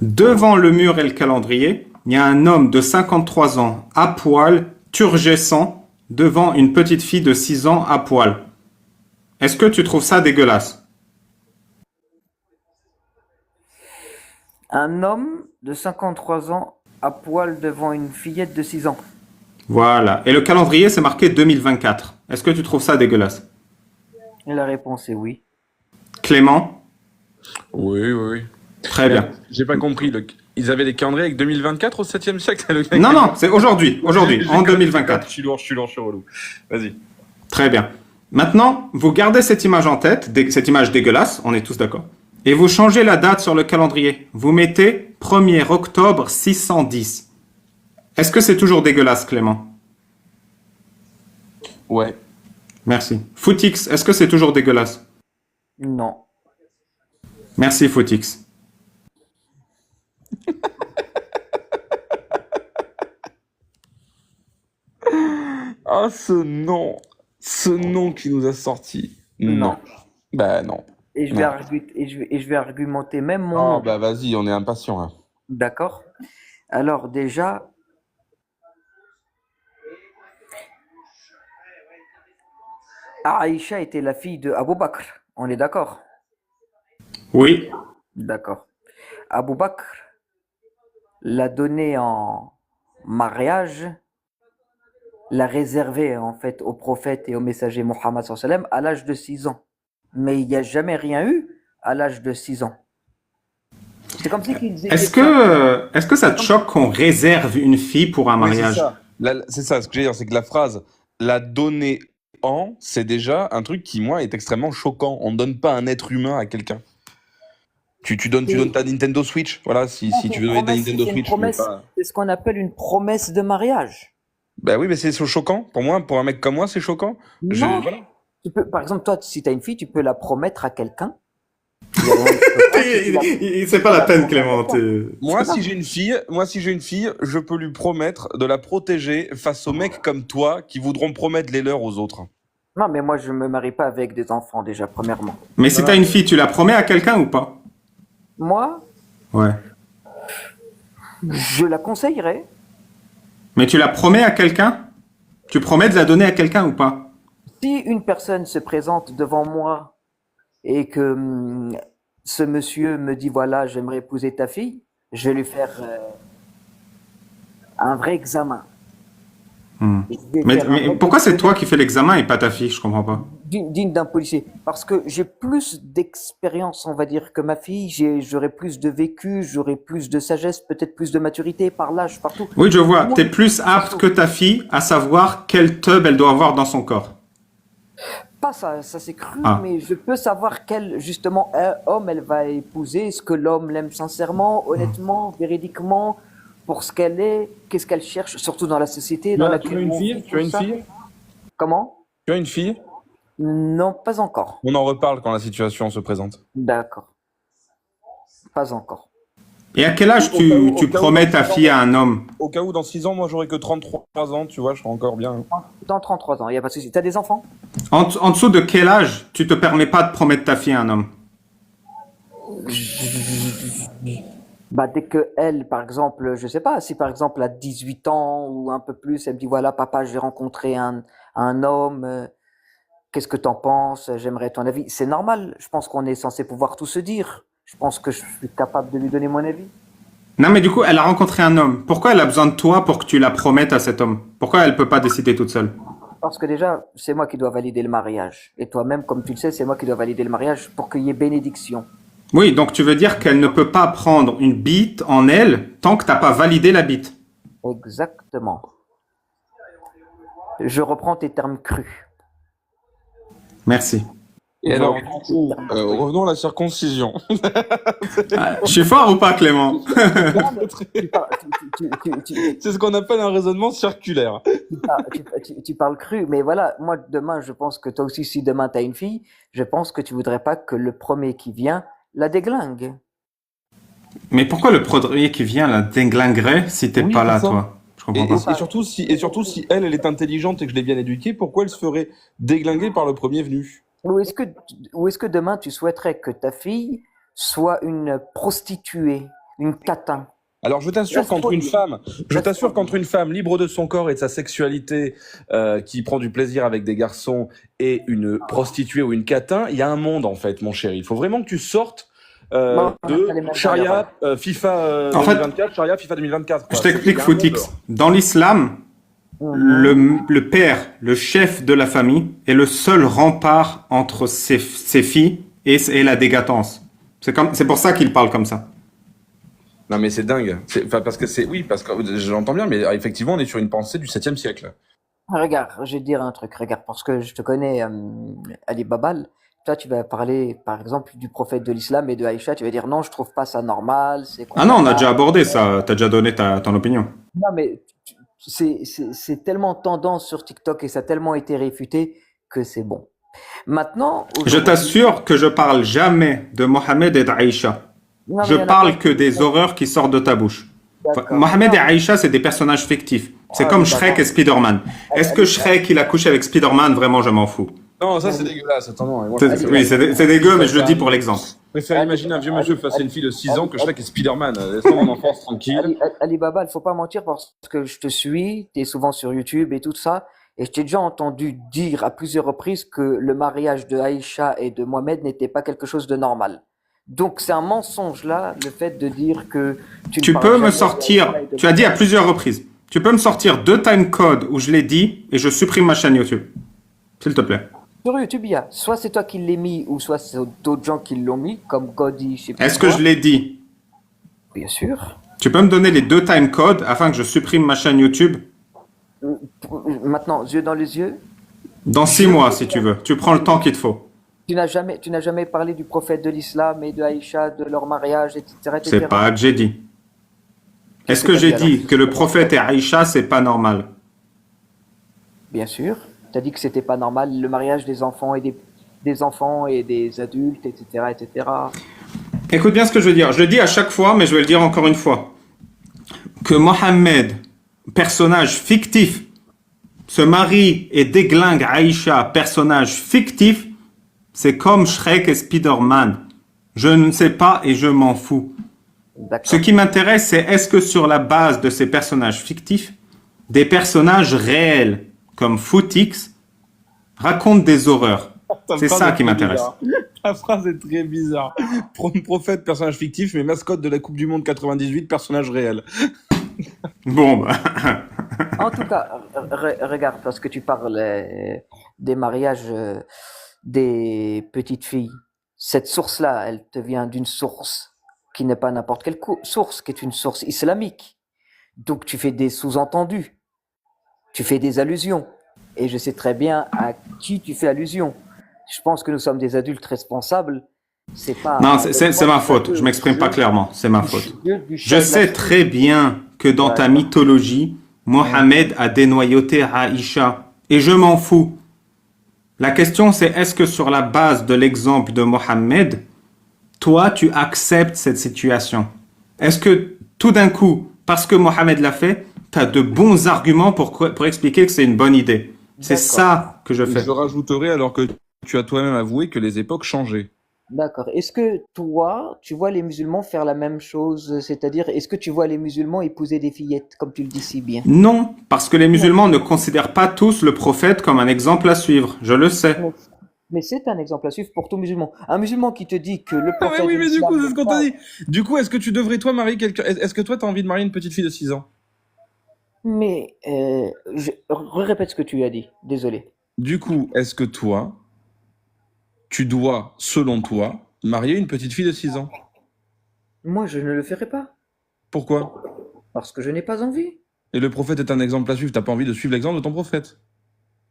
Devant le mur et le calendrier, il y a un homme de 53 ans à poil, turgescent, devant une petite fille de 6 ans à poil. Est-ce que tu trouves ça dégueulasse? Un homme de 53 ans à poil devant une fillette de 6 ans. Voilà. Et le calendrier, c'est marqué 2024. Est-ce que tu trouves ça dégueulasse? Et la réponse est oui. Clément? Oui, oui, oui. Très bien. J'ai pas compris. Ils avaient les calendriers avec 2024 au 7e siècle. Le gars Non, non, c'est aujourd'hui, en 2024. Je suis lourd, je suis relou. Vas-y. Très bien. Maintenant, vous gardez cette image en tête, cette image dégueulasse, on est tous d'accord. Et vous changez la date sur le calendrier. Vous mettez 1er octobre 610. Est-ce que c'est toujours dégueulasse, Clément? Ouais. Merci. Footix, est-ce que c'est toujours dégueulasse? Non. Merci, Footix. Ah, ce nom qui nous a sorti. Non. Bah non. Et je vais, et je vais argumenter même mon Oh, nom. bah vas-y, on est impatient là. D'accord? Alors déjà, Aïcha était la fille de Abu Bakr. On est d'accord? Oui. D'accord. Abu Bakr l'a donnée en mariage, l'a réservée en fait au prophète et au messager Mohammed sallallahu alayhi wa sallam à l'âge de 6 ans. Mais il n'y a jamais rien eu à l'âge de 6 ans. C'est comme si qu'ils étaient Est-ce que ça te choque qu'on réserve une fille pour un Oui, c'est mariage? ça. C'est ça, ce que je veux dire, c'est que la phrase la donner en, c'est déjà un truc qui, moi, est extrêmement choquant. On ne donne pas un être humain à quelqu'un. Tu donnes ta Nintendo Switch, voilà, si tu veux donner ta Nintendo c'est une Switch. promesse, Mais pas... c'est ce qu'on appelle une promesse de mariage. Bah oui, mais c'est choquant. Pour moi, pour un mec comme moi, c'est choquant. Non. Voilà. Tu peux, par exemple, toi, si tu as une fille, tu peux la promettre à quelqu'un. Il y a rien de choquant, C'est pas la peine, Clément. Moi, si j'ai une fille, je peux lui promettre de la protéger face aux mecs comme toi qui voudront promettre les leurs aux autres. Non, mais moi, je me marie pas avec des enfants, déjà, premièrement. Mais si t'as une fille, tu la promets à quelqu'un ou pas? Moi, Ouais. je la conseillerais. Mais tu la promets à quelqu'un? Tu promets de la donner à quelqu'un ou pas? Si une personne se présente devant moi et que ce monsieur me dit, voilà, j'aimerais épouser ta fille, je vais lui faire un vrai examen. Et je vais Mais, faire un mais vrai pourquoi c'est examen toi qui fais l'examen et pas ta fille? Je comprends pas. digne d'un policier. Parce que j'ai plus d'expérience, on va dire, que ma fille. J'aurai plus de vécu, j'aurai plus de sagesse, peut-être plus de maturité par l'âge, partout. Oui, je vois. Moi, T'es plus apte que ta fille à savoir quel tub elle doit avoir dans son corps. pas ça, ça c'est cru, Ah. mais je peux savoir quel, justement, homme elle va épouser. Est-ce que l'homme l'aime sincèrement, honnêtement, véridiquement, pour ce qu'elle est, qu'est-ce qu'elle cherche, surtout dans la société dans laquelle on vit, Tu as une tout ça. fille Comment? Tu as une fille Non, pas encore. On en reparle quand la situation se présente. D'accord. Pas encore. Et à quel âge Au cas où- tu au cas où promets dans ta 6 ans, fille à un homme? Au cas où, dans 6 ans, moi, j'aurai que 33 ans, tu vois, je serai encore bien. Dans 33 ans, il n'y a pas de souci. T'as des enfants? En dessous de quel âge tu te permets pas de promettre ta fille à un homme? Bah, dès que elle, par exemple, je sais pas, si par exemple à 18 ans ou un peu plus, elle me dit voilà, papa, j'ai rencontré un homme, qu'est-ce que t'en penses? J'aimerais ton avis. C'est normal, je pense qu'on est censé pouvoir tout se dire. Je pense que je suis capable de lui donner mon avis. Non, mais du coup, elle a rencontré un homme. Pourquoi elle a besoin de toi pour que tu la promettes à cet homme? Pourquoi elle peut pas décider toute seule? Parce que déjà, c'est moi qui dois valider le mariage. Et toi-même, comme tu le sais, c'est moi qui dois valider le mariage pour qu'il y ait bénédiction. Oui, donc tu veux dire qu'elle ne peut pas prendre une bite en elle tant que t'as pas validé la bite. Exactement. Je reprends tes termes crus. Merci. Et alors, du coup, revenons à la circoncision. Ah, je suis fort ou pas, Clément? Non, mais C'est ce qu'on appelle un raisonnement circulaire. tu parles cru, mais voilà, moi demain, je pense que toi aussi, si demain tu as une fille, je pense que tu voudrais pas que le premier qui vient la déglingue. Mais pourquoi le premier qui vient la déglinguerait si t'es Oui, pas c'est là, ça. toi? Je comprends Et, pas. et surtout, si elle est intelligente et que je l'ai bien éduquée, pourquoi elle se ferait déglinguer par le premier venu? Ou est-ce que demain tu souhaiterais que ta fille soit une prostituée, une catin? Alors, je t'assure Laisse qu'entre une produire. femme, je Laisse t'assure produire. qu'entre une femme libre de son corps et de sa sexualité, qui prend du plaisir avec des garçons, et une prostituée ou une catin, il y a un monde en fait, mon chéri. Il faut vraiment que tu sortes Bon, on n'a de pas les mêmes valeurs, Sharia, voilà. FIFA En fait, 2024, Sharia, FIFA 2024. je Quoi. Il t'explique, y a un monde. Footix. Dans l'islam, le père, le chef de la famille, est le seul rempart entre ses filles et la dégatance. C'est pour ça qu'il parle comme ça. Non mais c'est dingue. Enfin, parce que oui, parce que j'entends bien, mais effectivement, on est sur une pensée du 7e siècle. Regarde, je vais te dire un truc, regarde, parce que je te connais, Ali Babal. Toi, tu vas parler, par exemple, du prophète de l'islam et de Aïcha. Tu vas dire non, je trouve pas ça normal, c'est Ah non, on a déjà condamnable. abordé ça. T'as déjà donné ton opinion. Non, mais c'est tellement tendance sur TikTok et ça a tellement été réfuté que c'est bon. Maintenant, Je aujourd'hui, t'assure que je parle jamais de Mohamed et d'Aïcha. non, mais Je il y en a plein parle que qui des horreurs qui sortent de ta bouche. d'accord. Mohamed et Non, Aïcha, c'est des personnages fictifs. C'est oh, comme Ali Shrek et Babal, Spider-Man. Est-ce que Ali, Shrek, il a couché avec Spider-Man? Vraiment, je m'en fous. Non, ça c'est Ali, dégueulasse. Attends, non, moi je Ali, préfère, Oui, c'est dégueu, mais je je le dis pour préfère, l'exemple. je préfère Ali, imaginer un vieux Ali, monsieur face à une Ali, fille de 6 ans Ali, que Shrek et Spider-Man. Laisse-moi mon enfance tranquille. Ali Baba, il faut pas mentir parce que je te suis, tu es souvent sur YouTube et tout ça, et je t'ai déjà entendu dire à plusieurs reprises que le mariage de Aïcha et de Mohamed n'était pas quelque chose de normal. Donc c'est un mensonge là, le fait de dire que tu ne Tu parles peux me jamais sortir, d'Aïcha et de tu as dit à Mohamed. plusieurs reprises, tu peux me sortir 2 timecodes où je l'ai dit et je supprime ma chaîne YouTube. S'il te plaît. Sur YouTube, il y a soit c'est toi qui l'as mis ou soit c'est d'autres gens qui l'ont mis, comme Godi, je sais plus Est-ce que je quoi. l'ai dit? Bien sûr. Tu peux me donner les 2 timecodes afin que je supprime ma chaîne YouTube Maintenant, yeux dans les yeux, dans 6 je mois, peux si tu faire. veux. Tu prends le temps qu'il te faut. Tu n'as jamais parlé du prophète de l'islam et de Aïcha, de leur mariage, etc., C'est etc. pas que j'ai dit. Qu'est-ce Est-ce que que tu as j'ai dit alors? dit que le prophète et Aïcha, c'est pas normal? Bien sûr. Tu as dit que c'était pas normal le mariage des enfants et des enfants et des adultes, etc., etc. Écoute bien ce que je veux dire. Je le dis à chaque fois, mais je vais le dire encore une fois. Que Mohammed, personnage fictif, se marie et déglingue Aïcha, personnage fictif, c'est comme Shrek et Spider-Man. Je ne sais pas et je m'en fous. Ce D'accord. qui m'intéresse, c'est est-ce que sur la base de ces personnages fictifs, des personnages réels, comme Footix, racontent des horreurs. Ta C'est phrase ça est qui très m'intéresse. bizarre. Ta phrase est très bizarre. Prophète, personnage fictif, mais mascotte de la Coupe du Monde 98, personnage réel. Bon, bah. En tout cas, regarde, parce que tu parles des mariages des petites filles. Cette source-là, elle te vient d'une source qui n'est pas n'importe quelle source, qui est une source islamique. Donc tu fais des sous-entendus, tu fais des allusions. Et je sais très bien à qui tu fais allusion. Je pense que nous sommes des adultes responsables. C'est pas Non, avec c'est moi ma que ça faute. Je m'exprime pas clairement. C'est ma faute. du Je chat de la sais souris. très bien que dans ta Ouais. mythologie, Mohamed a dénoyauté Aïcha. Et je m'en fous. La question, c'est est-ce que sur la base de l'exemple de Mohamed, toi, tu acceptes cette situation? Est-ce que tout d'un coup, parce que Mohamed l'a fait, tu as de bons arguments pour expliquer que c'est une bonne idée? C'est D'accord. ça que je fais. Je rajouterai alors que tu as toi-même avoué que les époques changeaient. D'accord. Est-ce que toi, tu vois les musulmans faire la même chose? C'est-à-dire, est-ce que tu vois les musulmans épouser des fillettes, comme tu le dis si bien? Non, parce que les Non. musulmans ne considèrent pas tous le prophète comme un exemple à suivre. Je le sais. Mais, mais c'est un exemple à suivre pour tout musulman. Un musulman qui te dit que le Ah ouais, prophète oui, de mais du coup, l'islam c'est ce n'est qu'on t'a pas... dit. Du coup, est-ce que tu devrais toi marier quelqu'un? Est-ce que toi, t'as envie de marier une petite fille de 6 ans? Mais, répète ce que tu as dit. Désolé. Du coup, est-ce que toi, tu dois, selon toi, marier une petite fille de 6 ans? Moi, je ne le ferai pas. Pourquoi? Parce que je n'ai pas envie. Et le prophète est un exemple à suivre. T'as pas envie de suivre l'exemple de ton prophète?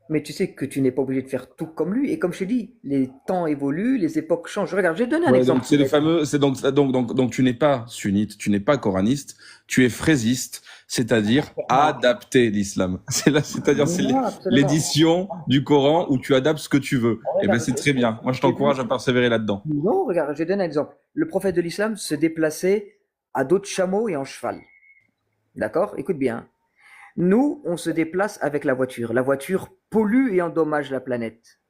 Mais tu sais que tu n'es pas obligé de faire tout comme lui. Et comme je t'ai dit, les temps évoluent, les époques changent. Regarde, j'ai donné un Ouais, exemple. donc c'est le fameux, c'est donc tu n'es pas sunnite, tu n'es pas coraniste, tu es frésiste, c'est-à-dire adapter l'islam. C'est-à-dire c'est Non, absolument. l'édition du Coran où tu adaptes ce que tu veux. Et ben Regarde, c'est très bien. Moi je t'encourage à persévérer là-dedans. non, regarde, j'ai donné un exemple. Le prophète de l'islam se déplaçait à dos de chameau et en cheval. D'accord? Écoute bien. Nous, on se déplace avec la voiture. La voiture pollue et endommage la planète.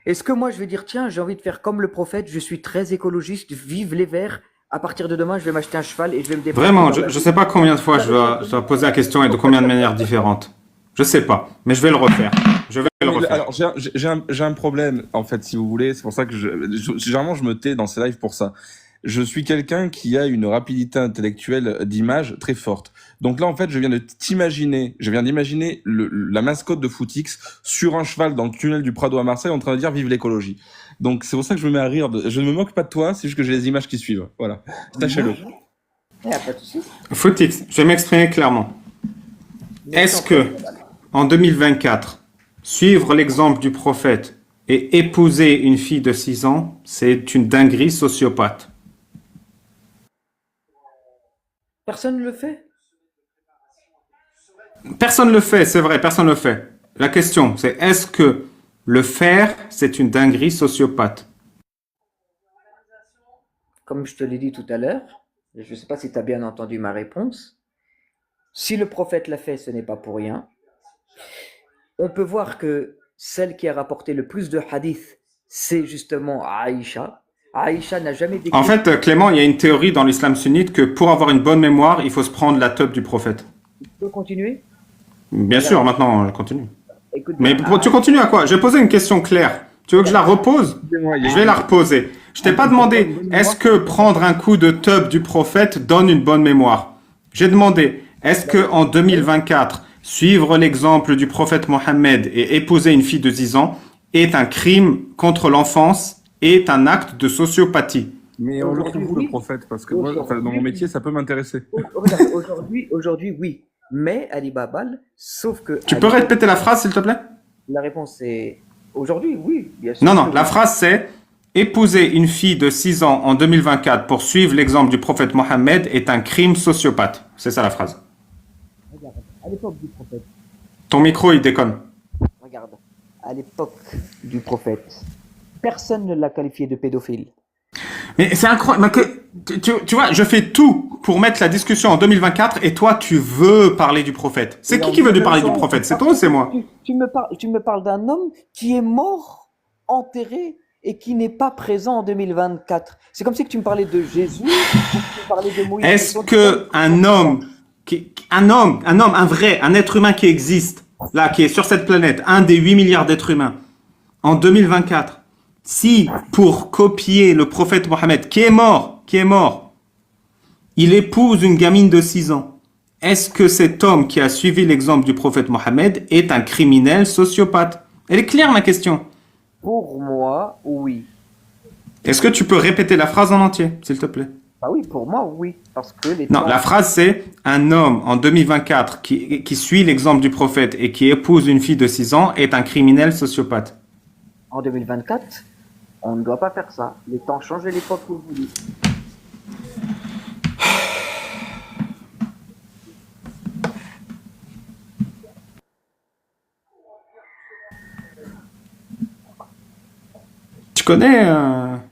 Est-ce que moi je vais dire, tiens, j'ai envie de faire comme le prophète, je suis très écologiste, vive les verts, À partir de demain, je vais m'acheter un cheval et je vais me déplacer Vraiment, dans je la ne ville. sais pas combien de fois je dois poser la question et de combien de manières différentes. Je sais pas, mais je vais le refaire. Je vais le Mais refaire. alors, j'ai un problème, en fait, si vous voulez. C'est pour ça que généralement, je me tais dans ces lives pour ça. Je suis quelqu'un qui a une rapidité intellectuelle d'image très forte. Donc là, en fait, je viens d'imaginer la mascotte de Footix sur un cheval dans le tunnel du Prado à Marseille en train de dire vive l'écologie. Donc c'est pour ça que je me mets à rire. Je ne me moque pas de toi, c'est juste que j'ai les images qui suivent. Voilà. Sachez-le. Il n'y a pas de souci. Footix, je vais m'exprimer clairement. Est-ce que, en 2024, suivre l'exemple du prophète et épouser une fille de 6 ans, c'est une dinguerie sociopathe? Personne ne le fait. Personne ne le fait, c'est vrai, personne ne le fait. La question, c'est est-ce que le faire, c'est une dinguerie sociopathe? Comme je te l'ai dit tout à l'heure, et je ne sais pas si tu as bien entendu ma réponse, si le prophète l'a fait, ce n'est pas pour rien. On peut voir que celle qui a rapporté le plus de hadiths, c'est justement Aïcha. Aïcha n'a jamais décrit... En fait, Clément, il y a une théorie dans l'islam sunnite que pour avoir une bonne mémoire, il faut se prendre la teub du prophète. Tu peux continuer? Bien sûr, maintenant, je continue. Écoute Mais bien. tu continues à quoi? J'ai posé une question claire. Tu veux que je la repose? Je vais la reposer. Je t'ai pas demandé, est-ce que prendre un coup de teub du prophète donne une bonne mémoire? J'ai demandé, est-ce que en 2024, suivre l'exemple du prophète Mohammed et épouser une fille de 10 ans est un crime contre l'enfance, est un acte de sociopathie? Mais on le trouve où, le prophète? Parce que moi, enfin, dans mon métier, ça peut m'intéresser. Regarde, aujourd'hui, oui. Mais Ali Babal, sauf que... Tu peux répéter la phrase, s'il te plaît? La réponse est aujourd'hui, oui, bien sûr. Non, la phrase c'est épouser une fille de 6 ans en 2024 pour suivre l'exemple du prophète Mohammed est un crime sociopathe. C'est ça la phrase. Regarde, à l'époque du prophète, Ton micro, il déconne. regarde, à l'époque du prophète, personne ne l'a qualifié de pédophile. Mais c'est incroyable. Tu vois, je fais tout pour mettre la discussion en 2024 et toi, tu veux parler du prophète. C'est qui veut parler du prophète? C'est toi ou c'est moi? Tu me parles d'un homme qui est mort, enterré et qui n'est pas présent en 2024. C'est comme si que tu me parlais de Jésus, ou que tu me parlais de Moïse. Est-ce que un vrai, un être humain qui existe, là, qui est sur cette planète, un des 8 milliards d'êtres humains, en 2024, si pour copier le prophète Mohammed, qui est mort, il épouse une gamine de 6 ans, est-ce que cet homme qui a suivi l'exemple du prophète Mohammed est un criminel sociopathe? Elle est claire ma question. Pour moi, oui. Est-ce que tu peux répéter la phrase en entier, s'il te plaît? Ah oui, pour moi, oui. Parce que les Non, temps- la phrase c'est un homme en 2024 qui suit l'exemple du prophète et qui épouse une fille de 6 ans est un criminel sociopathe. En 2024, on ne doit pas faire ça. Les temps changent et l'époque évolue. Tu connais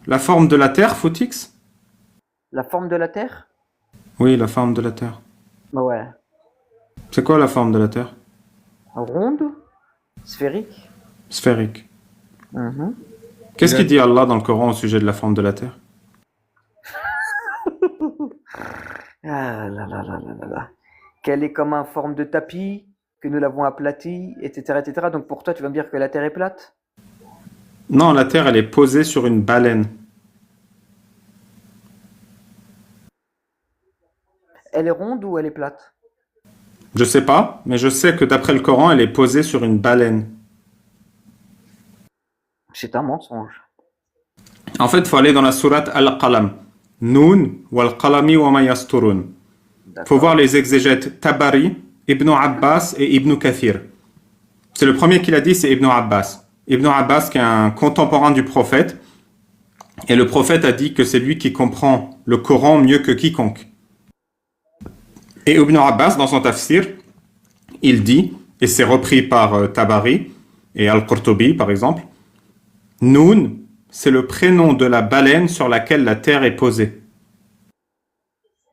la forme de la Terre, Footix? La forme de la Terre? Oui, la forme de la Terre. Ouais. C'est quoi la forme de la Terre? Ronde? Sphérique? Sphérique. Mhm. Qu'est-ce qu'il dit Allah dans le Coran au sujet de la forme de la Terre? Ah là là là là là là. Qu'elle est comme en forme de tapis, que nous l'avons aplatie, etc., etc. Donc pour toi, tu vas me dire que la Terre est plate? Non, la Terre, elle est posée sur une baleine. Elle est ronde ou elle est plate? Je sais pas, mais je sais que d'après le Coran, elle est posée sur une baleine. C'est un mensonge. En fait, il faut aller dans la sourate Al-Qalam. Noun wal qalami wa ma yasturun. Il faut D'accord. voir les exégètes Tabari, Ibn Abbas et Ibn Kathir. C'est le premier qui l'a dit, c'est Ibn Abbas. Ibn Abbas, qui est un contemporain du prophète. Et le prophète a dit que c'est lui qui comprend le Coran mieux que quiconque. Et Ibn Abbas, dans son tafsir, il dit, et c'est repris par Tabari et Al-Qurtubi par exemple, Noun, c'est le prénom de la baleine sur laquelle la terre est posée.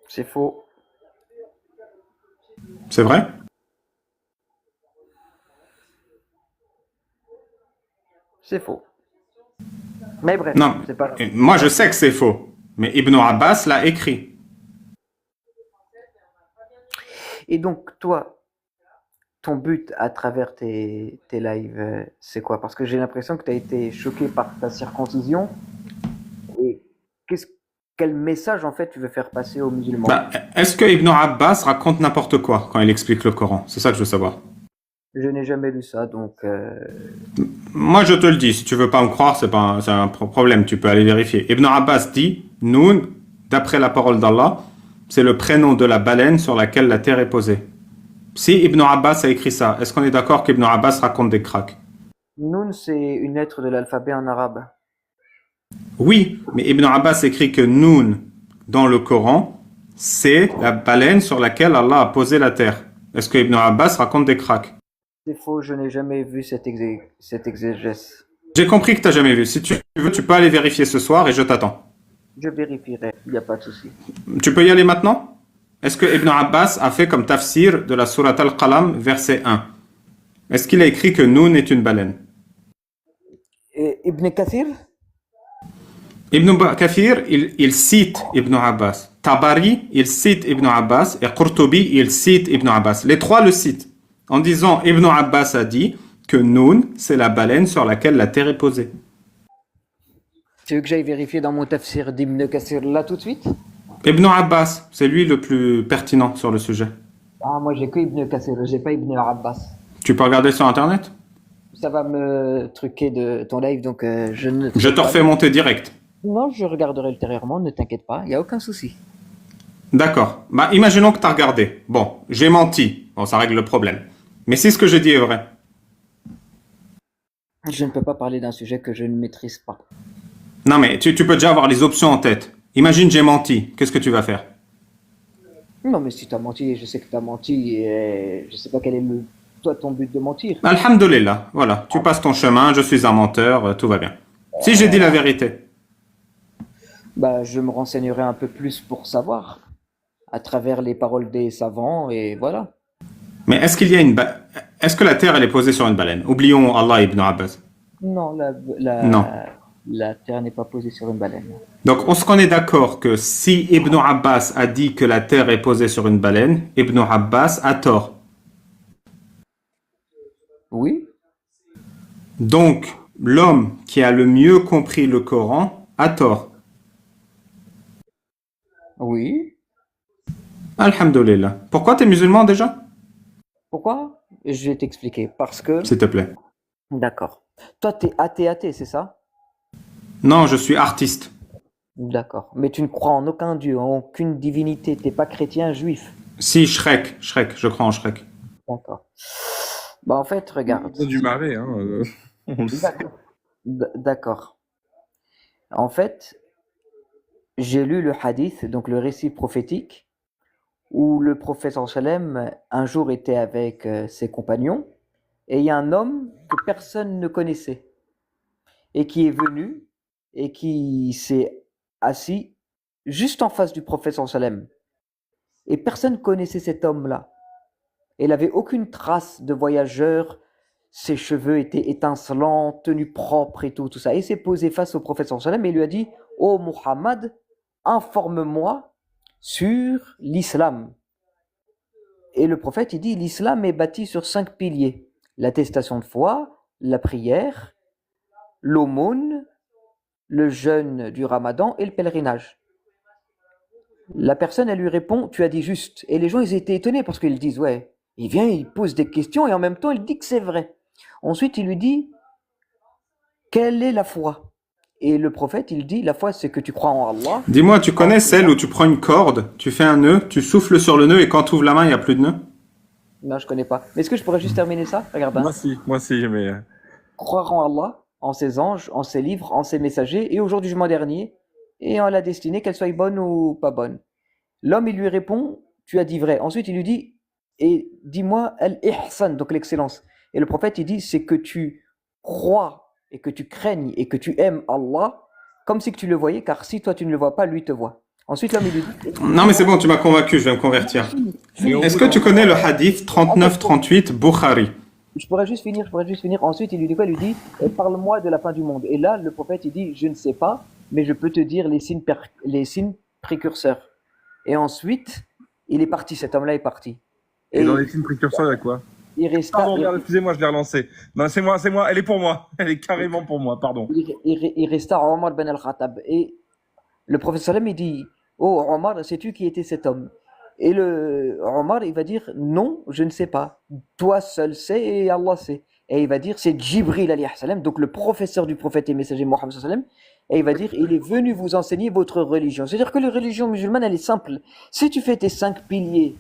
C'est faux. C'est vrai? C'est faux. Mais bref, Non, c'est pas grave. moi je sais que c'est faux. mais Ibn Abbas l'a écrit. Et donc, toi, ton but à travers tes lives, c'est quoi? Parce que j'ai l'impression que tu as été choqué par ta circoncision. Et qu'est-ce, quel message, en fait, tu veux faire passer aux musulmans? Bah, est-ce que Ibn Abbas raconte n'importe quoi quand il explique le Coran? C'est ça que je veux savoir. Je n'ai jamais lu ça, donc Moi, je te le dis, si tu veux pas me croire, c'est un problème, tu peux aller vérifier. Ibn Abbas dit, Noun, d'après la parole d'Allah, c'est le prénom de la baleine sur laquelle la terre est posée. Si Ibn Abbas a écrit ça, est-ce qu'on est d'accord qu'Ibn Abbas raconte des cracks? Noun, c'est une lettre de l'alphabet en arabe. Oui, mais Ibn Abbas écrit que Noun, dans le Coran, c'est la baleine sur laquelle Allah a posé la terre. Est-ce que Ibn Abbas raconte des cracks? C'est faux, je n'ai jamais vu cette exégèse. J'ai compris que tu n'as jamais vu. Si tu veux, tu peux aller vérifier ce soir et je t'attends. Je vérifierai, il n'y a pas de souci. Tu peux y aller maintenant? Est-ce que Ibn Abbas a fait comme tafsir de la sourate Al-Qalam, verset 1? Est-ce qu'il a écrit que Noun est une baleine? Et Ibn Kathir? Ibn Kathir, il cite Ibn Abbas. Tabari, il cite Ibn Abbas. Et Qurtubi, il cite Ibn Abbas. Les trois le citent. En disant, Ibn Abbas a dit que Noun, c'est la baleine sur laquelle la terre est posée. Tu veux que j'aille vérifier dans mon tafsir d'Ibn Kathir là tout de suite? Ibn Abbas, c'est lui le plus pertinent sur le sujet. Ah, moi j'ai que Ibn Kathir, j'ai pas Ibn Abbas. Tu peux regarder sur Internet? Ça va me truquer de ton live, donc je ne... Je te refais monter direct. Non, je regarderai ultérieurement, ne t'inquiète pas, il n'y a aucun souci. D'accord. Bah, imaginons que tu as regardé. Bon, j'ai menti. Bon, ça règle le problème. Mais si ce que j'ai dit est vrai. Je ne peux pas parler d'un sujet que je ne maîtrise pas. Non, mais tu peux déjà avoir les options en tête. Imagine j'ai menti. Qu'est-ce que tu vas faire? Non, mais si tu as menti, je sais que tu as menti, et je sais pas quel est toi ton but de mentir. Alhamdulillah. Voilà. Tu passes ton chemin, je suis un menteur, tout va bien. Si j'ai dit la vérité. Bah, je me renseignerai un peu plus pour savoir, à travers les paroles des savants, et voilà. Mais est-ce qu'il y a est-ce que la terre elle est posée sur une baleine? Oublions Allah ibn Abbas. Non, Non. la terre n'est pas posée sur une baleine. Donc, est-ce qu'on est d'accord que si Ibn Abbas a dit que la terre est posée sur une baleine, Ibn Abbas a tort? Oui, Donc, l'homme qui a le mieux compris le Coran a tort. oui. Alhamdulillah. Pourquoi tu es musulman déjà? Pourquoi? Je vais t'expliquer. Parce que... S'il te plaît. D'accord. Toi, t'es athée, c'est ça? Non, je suis artiste. D'accord. Mais tu ne crois en aucun dieu, en aucune divinité. T'es pas chrétien, juif. Si, Shrek, je crois en Shrek. D'accord. Bah, en fait, regarde. On a du marais, hein. On le sait. D'accord. D'accord. En fait, j'ai lu le hadith, donc le récit prophétique, où le prophète sallam un jour était avec ses compagnons, et il y a un homme que personne ne connaissait, et qui est venu, et qui s'est assis juste en face du prophète sallam. Et personne ne connaissait cet homme-là. Et il n'avait aucune trace de voyageur, ses cheveux étaient étincelants, tenus propres et tout ça. Et il s'est posé face au prophète sallam et lui a dit, « Oh Muhammad, informe-moi sur l'islam. » Et le prophète, il dit, l'islam est bâti sur 5 piliers. L'attestation de foi, la prière, l'aumône, le jeûne du ramadan et le pèlerinage. La personne, elle lui répond, tu as dit juste. Et les gens, ils étaient étonnés parce qu'ils disent, ouais, il vient, il pose des questions et en même temps, il dit que c'est vrai. Ensuite, il lui dit, quelle est la foi? Et le prophète, il dit, la foi, c'est que tu crois en Allah. Dis-moi, tu connais celle où tu prends une corde, tu fais un nœud, tu souffles sur le nœud et quand tu ouvres la main, il n'y a plus de nœud? Non, je connais pas. Mais est-ce que je pourrais juste terminer ça? Regarde. Hein. Moi si, mais... Croire en Allah, en ses anges, en ses livres, en ses messagers et au jour du jugement dernier et en la destinée, qu'elle soit bonne ou pas bonne. L'homme, il lui répond, tu as dit vrai. Ensuite, il lui dit, et dis-moi al-ihsan, donc l'excellence. Et le prophète, il dit, c'est que tu crois et que tu craignes et que tu aimes Allah comme si que tu le voyais, car si toi tu ne le vois pas, lui te voit. Ensuite, l'homme, il lui dit... Non, mais c'est bon, tu m'as convaincu, je vais me convertir. Est-ce que tu connais le hadith 39-38 Bukhari? Je pourrais juste finir. Ensuite, il lui dit quoi? Il lui dit, parle-moi de la fin du monde. Et là, le prophète, il dit, je ne sais pas. mais je peux te dire les signes précurseurs. Et ensuite, il est parti, cet homme-là est parti. Et dans les signes précurseurs, il y a quoi? il resta, Pardon, il, merde, excusez-moi, je l'ai relancé. Non, c'est moi, elle est pour moi. Elle est carrément pour moi, pardon. il resta Omar ben al-Khattab. Et le prophète sallam, il dit, oh Omar, sais-tu qui était cet homme? Et Omar, il va dire, non, je ne sais pas. Toi seul sais et Allah sait. Et il va dire, c'est Djibril alayhi salam, donc le professeur du prophète et messager Mohammed sallam. Et il va dire, il est venu vous enseigner votre religion. C'est-à-dire que la religion musulmane, elle est simple. Si tu fais tes 5 piliers,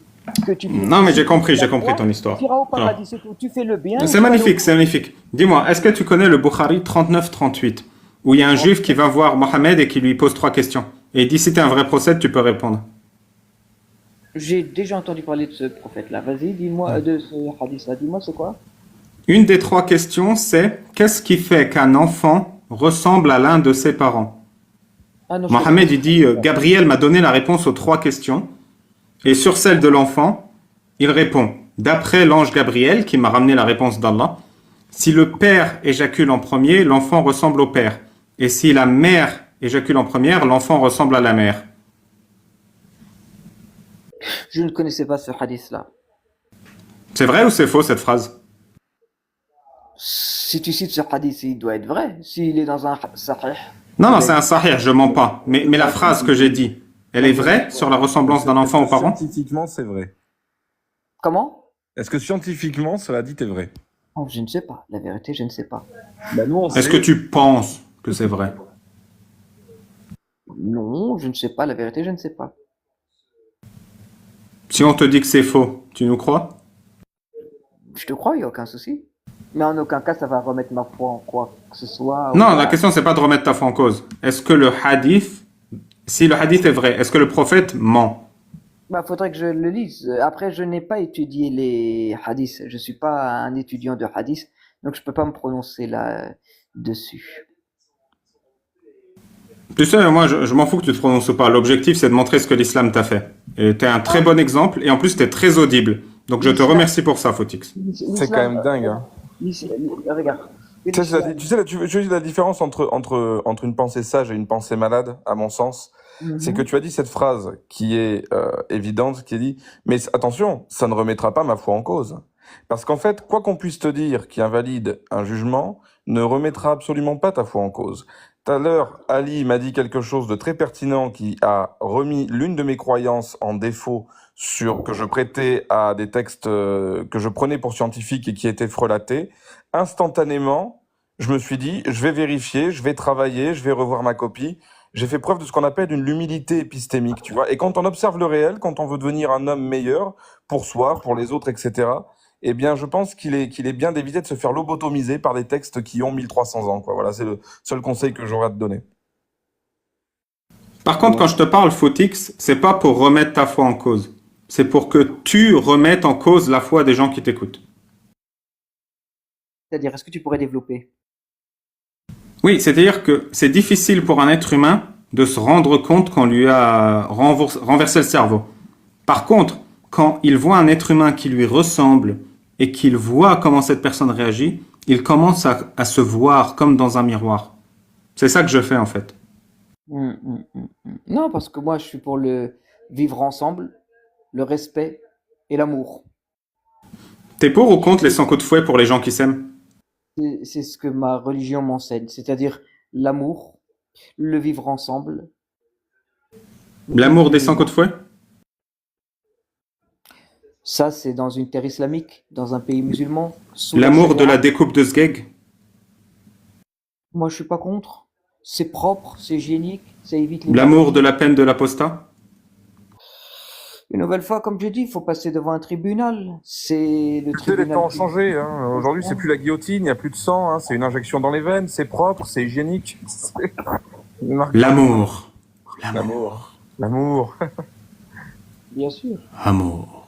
que tu Non, mais j'ai compris ton histoire. tu iras au Alors, paradis, c'est tout. Tu fais le bien. c'est magnifique, c'est magnifique. Dis-moi, est-ce que tu connais le Bukhari 39-38, où il y a un juif qui va voir Mohammed et qui lui pose 3 questions. Et il dit, si t'es un vrai prophète, tu peux répondre. J'ai déjà entendu parler de ce prophète-là. Vas-y, dis-moi, de ce hadith-là. Dis-moi, c'est quoi? Une des 3 questions, c'est qu'est-ce qui fait qu'un enfant ressemble à l'un de ses parents? Ah non, Mohammed, il dit, Gabriel m'a donné la réponse aux 3 questions. Et sur celle de l'enfant, il répond, d'après l'ange Gabriel, qui m'a ramené la réponse d'Allah, si le père éjacule en premier, l'enfant ressemble au père. Et si la mère éjacule en première, l'enfant ressemble à la mère. je ne connaissais pas ce hadith-là. C'est vrai ou c'est faux cette phrase? Si tu cites ce hadith, il doit être vrai. S'il est dans un sahih. Non, non, c'est un sahih, je mens pas. Mais la phrase que j'ai dit, elle est vraie sur la ressemblance d'un enfant aux parents? Scientifiquement, c'est vrai. Comment? Est-ce que scientifiquement, cela dit est vrai? Oh, je ne sais pas. La vérité, je ne sais pas. Bah, nous, on Est-ce sait. que tu penses que c'est vrai? Non, je ne sais pas. La vérité, je ne sais pas. Si on te dit que c'est faux, tu nous crois? Je te crois, il n'y a aucun souci. Mais en aucun cas, ça va remettre ma foi en quoi que ce soit. Non, la question c'est pas de remettre ta foi en cause. Est-ce que le hadith, si le hadith est vrai, est-ce que le prophète ment? Bah, faudrait que je le lise. Après, je n'ai pas étudié les hadiths. Je suis pas un étudiant de hadith, donc je peux pas me prononcer là-dessus. Tu sais, moi je m'en fous que tu te prononces pas. L'objectif c'est de montrer ce que l'islam t'a fait. Et t'es un très bon exemple et en plus t'es très audible. Donc je te remercie pour ça, Fotix. C'est quand même dingue, hein. Regarde. Tu sais la différence entre une pensée sage et une pensée malade, à mon sens, c'est que tu as dit cette phrase qui est évidente, qui est dit, mais attention, ça ne remettra pas ma foi en cause. Parce qu'en fait, quoi qu'on puisse te dire qui invalide un jugement, ne remettra absolument pas ta foi en cause. Tout à l'heure, Ali m'a dit quelque chose de très pertinent qui a remis l'une de mes croyances en défaut que je prêtais à des textes que je prenais pour scientifiques et qui étaient frelatés. Instantanément, je me suis dit, je vais vérifier, je vais travailler, je vais revoir ma copie. J'ai fait preuve de ce qu'on appelle une l'humilité épistémique, tu vois. Et quand on observe le réel, quand on veut devenir un homme meilleur pour soi, pour les autres, etc., eh bien, je pense qu'il est bien d'éviter de se faire lobotomiser par des textes qui ont 1300 ans, quoi. Voilà, c'est le seul conseil que j'aurais à te donner. Par contre, quand je te parle, Fotix, c'est pas pour remettre ta foi en cause. C'est pour que tu remettes en cause la foi des gens qui t'écoutent. C'est-à-dire, est-ce que tu pourrais développer? Oui, c'est-à-dire que c'est difficile pour un être humain de se rendre compte qu'on lui a renversé le cerveau. Par contre, quand il voit un être humain qui lui ressemble et qu'il voit comment cette personne réagit, il commence à se voir comme dans un miroir. C'est ça que je fais en fait. Non, parce que moi, je suis pour le vivre ensemble, le respect et l'amour. T'es pour ou contre les 100 coups de fouet pour les gens qui s'aiment? C'est ce que ma religion m'enseigne, c'est-à-dire l'amour, le vivre ensemble. L'amour des 100 coups de fouet? Ça, c'est dans une terre islamique, dans un pays musulman. sous L'amour de la charia. découpe de sgeg? Moi, je suis pas contre. C'est propre, c'est hygiénique, ça évite les L'amour de maladies. la peine de l'apostat? Une nouvelle fois, comme je dis, il faut passer devant un tribunal. C'est le Tu sais, les tribunal temps ont qui... changé, hein. Aujourd'hui, c'est plus la guillotine, il n'y a plus de sang, hein. C'est une injection dans les veines, c'est propre, c'est hygiénique. C'est une marque. L'amour. L'amour. L'amour. Bien sûr. Amour.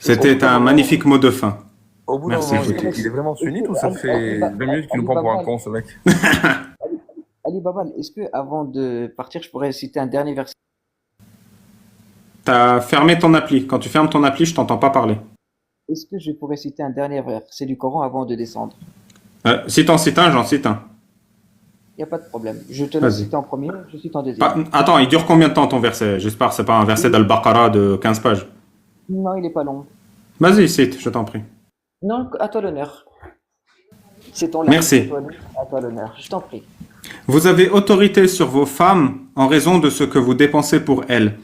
C'était un magnifique mot de fin. Au bout d'un Merci, moment, Fotix. il est vraiment sunnite ou ça fait 20 minutes qu'il nous prend pour un con, ce mec? Ali Babal, est-ce que avant de partir, je pourrais citer un dernier verset? T'as fermé ton appli. Quand tu fermes ton appli, je t'entends pas parler. Est-ce que je pourrais citer un dernier verset du Coran avant de descendre? Si t'en cites un, j'en cite un. n'y a pas de problème. Je te laisse Vas-y. citer en premier, je cite en deuxième. Attends, il dure combien de temps ton verset? J'espère que c'est pas un verset d'Al-Baqarah de 15 pages. Non, il n'est pas long. Vas-y, cite, je t'en prie. Non, à toi l'honneur. C'est ton live, Merci. à toi l'honneur. Je t'en prie. Vous avez autorité sur vos femmes en raison de ce que vous dépensez pour elles.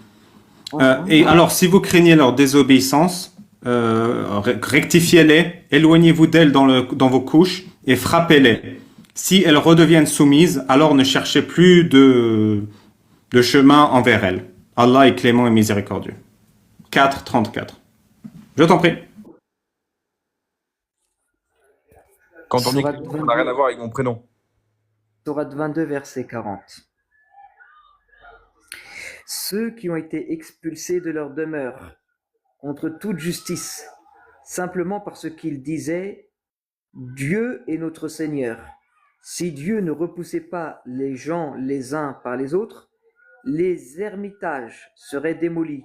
Et alors, si vous craignez leur désobéissance, rectifiez-les, éloignez-vous d'elles dans vos couches et frappez-les. Si elles redeviennent soumises, alors ne cherchez plus de chemin envers elles. Allah est clément et miséricordieux. 4:34. Je t'en prie. Quand on dit Sourate ça n'a rien à voir avec mon prénom. Sourate 22, verset 40. Ceux qui ont été expulsés de leur demeure contre toute justice, simplement parce qu'ils disaient « Dieu est notre Seigneur ». Si Dieu ne repoussait pas les gens les uns par les autres, les ermitages seraient démolis,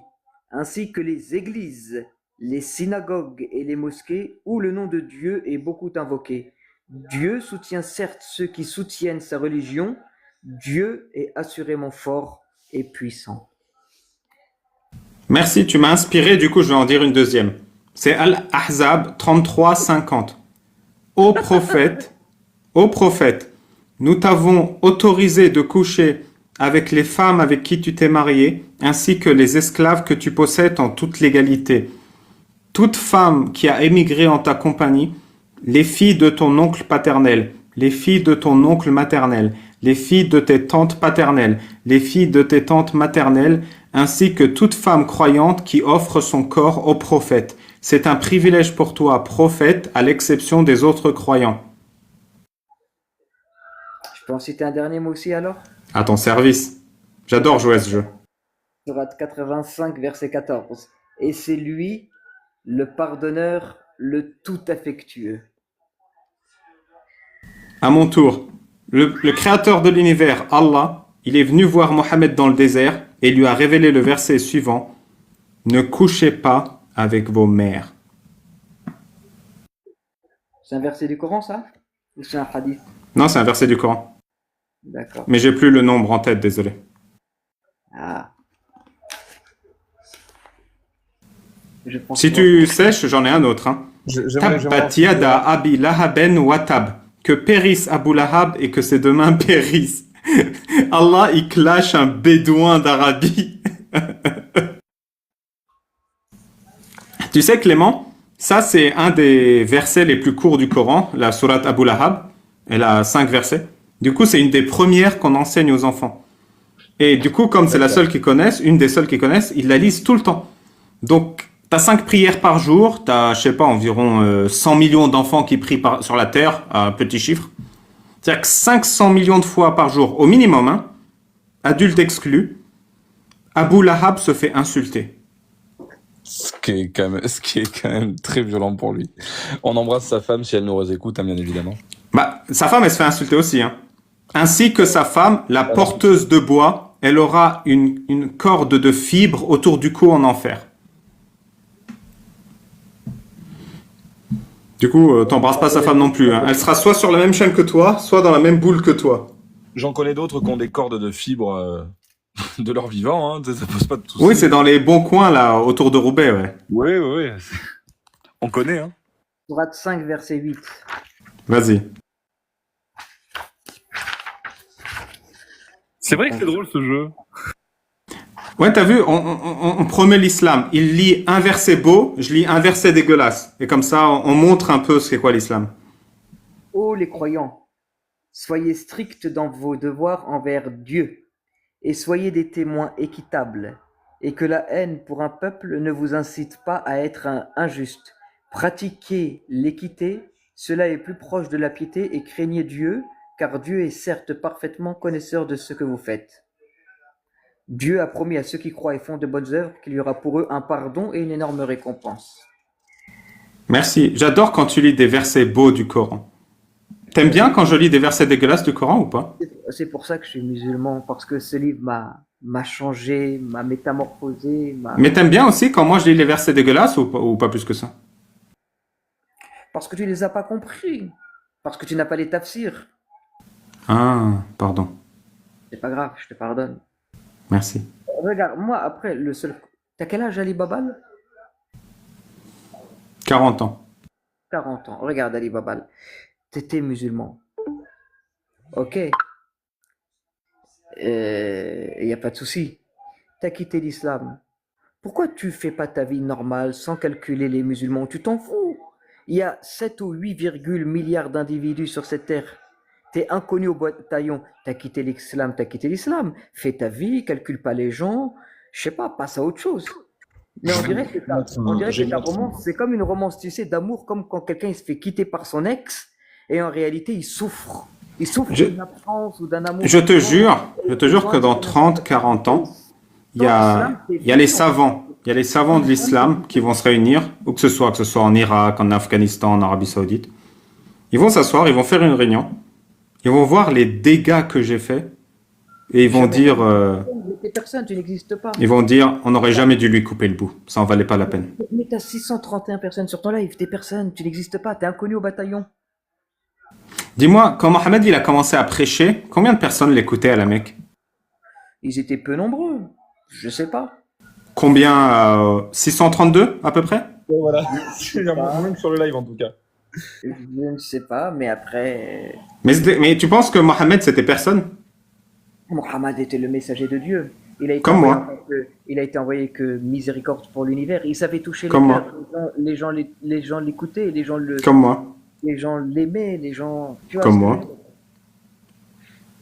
ainsi que les églises, les synagogues et les mosquées où le nom de Dieu est beaucoup invoqué. Dieu soutient certes ceux qui soutiennent sa religion. Dieu est assurément fort et puissant. Merci, tu m'as inspiré, du coup je vais en dire une deuxième. C'est Al-Ahzab 33:50. Ô prophète, nous t'avons autorisé de coucher avec les femmes avec qui tu t'es marié, ainsi que les esclaves que tu possèdes en toute légalité. Toute femme qui a émigré en ta compagnie, les filles de ton oncle paternel, les filles de ton oncle maternel, les filles de tes tantes paternelles, les filles de tes tantes maternelles, ainsi que toute femme croyante qui offre son corps au prophète. C'est un privilège pour toi, prophète, à l'exception des autres croyants. Je peux en citer un dernier mot aussi alors? À ton service. J'adore jouer à ce jeu. Sourate 85, verset 14. Et c'est lui, le pardonneur, le tout affectueux. À mon tour, le créateur de l'univers, Allah, il est venu voir Mohammed dans le désert et lui a révélé le verset suivant. Ne couchez pas avec vos mères. C'est un verset du Coran ça? Ou c'est un hadith? Non, c'est un verset du Coran. D'accord. Mais j'ai plus le nombre en tête, désolé. Ah. Je pense Si tu sèches, j'en ai un autre. Hein. Tabbat yada abi lahaben wa tab. Que périsse Abu Lahab et que ses deux mains périssent. Allah, il clash un bédouin d'Arabie. Tu sais, Clément, ça c'est un des versets les plus courts du Coran, la sourate Abu Lahab. Elle a 5 versets. Du coup, c'est une des premières qu'on enseigne aux enfants. Et du coup, comme c'est la seule qu'ils connaissent, une des seules qu'ils connaissent, ils la lisent tout le temps. Donc, tu as 5 prières par jour, tu as, je sais pas, environ 100 millions d'enfants qui prient sur la terre, un petit chiffre. C'est-à-dire que 500 millions de fois par jour, au minimum, hein, adultes exclus, Abu Lahab se fait insulter. Ce qui est quand même très violent pour lui. On embrasse sa femme si elle nous écoute, hein, bien évidemment. Bah, sa femme, elle se fait insulter aussi. Hein. Ainsi que sa femme, la porteuse de bois, elle aura une corde de fibres autour du cou en enfer. Du coup, t'embrasses pas sa femme non plus. Hein. Elle sera soit sur la même chaîne que toi, soit dans la même boule que toi. J'en connais d'autres qui ont des cordes de fibres de leur vivant, hein, ça pose pas de soucis. Oui, c'est dans les bons coins, là, autour de Roubaix, ouais. Oui. On connaît, hein. Sourate 5, verset 8. Vas-y. C'est vrai que c'est drôle ce jeu. Ouais, t'as vu, on promet l'islam. Il lit un verset beau, je lis un verset dégueulasse. Et comme ça, on montre un peu ce qu'est quoi l'islam. Ô les croyants, soyez stricts dans vos devoirs envers Dieu, et soyez des témoins équitables, et que la haine pour un peuple ne vous incite pas à être injuste. Pratiquez l'équité, cela est plus proche de la piété, et craignez Dieu, car Dieu est certes parfaitement connaisseur de ce que vous faites. Dieu a promis à ceux qui croient et font de bonnes œuvres qu'il y aura pour eux un pardon et une énorme récompense. Merci. J'adore quand tu lis des versets beaux du Coran. T'aimes bien quand je lis des versets dégueulasses du Coran ou pas? C'est pour ça que je suis musulman, parce que ce livre m'a changé, m'a métamorphosé. Mais t'aimes bien aussi quand moi je lis les versets dégueulasses ou pas plus que ça? Parce que tu les as pas compris, parce que tu n'as pas les tafsirs. Ah, pardon. C'est pas grave, je te pardonne. Merci. Regarde, moi, après, le seul. T'as quel âge, Ali Babal? 40 ans. 40 ans. Regarde, Ali Babal. T'étais musulman. Ok. Il n'y a pas de souci. T'as quitté l'islam. Pourquoi tu fais pas ta vie normale sans calculer les musulmans? Tu t'en fous. Il y a 7 ou 8 milliards d'individus sur cette terre. T'es inconnu au bataillon. T'as quitté l'islam, t'as quitté l'islam. Fais ta vie, calcule pas les gens. Je sais pas, passe à autre chose. Mais on dirait que ta romance, c'est comme une romance, tu sais, d'amour, comme quand quelqu'un il se fait quitter par son ex, et en réalité il souffre. Il souffre Je, d'une absence ou d'un amour. je te jure que dans 30, 40 ans, Toi, l'islam, c'est il y a les fini, en fait. savants. Il y a les savants de l'islam qui vont se réunir, où que ce soit en Irak, en Afghanistan, en Arabie Saoudite. Ils vont s'asseoir, ils vont faire une réunion, ils vont voir les dégâts que j'ai faits, et Jamais. T'es personne, tu n'existes pas. ils vont dire, on n'aurait jamais dû lui couper le bout. Ça en valait pas la peine. Mais t'as 631 personnes sur ton live, t'es personne, tu n'existes pas, t'es inconnu au bataillon. Dis-moi, quand Mohamed il a commencé à prêcher, combien de personnes l'écoutaient à la Mecque? Ils étaient peu nombreux, je sais pas. Combien 632 à peu près? Ouais, voilà. Je sais pas, Même sur le live en tout cas. je ne sais pas, mais après, Mais tu penses que Mohamed c'était personne? Mohammed était le messager de Dieu. Comme moi. Il a été envoyé que miséricorde pour l'univers. Il savait toucher les Comme cœurs. moi. Les gens l'écoutaient, Comme moi. les gens l'aimaient, les gens. Tu vois Comme ce que je moi. veux dire?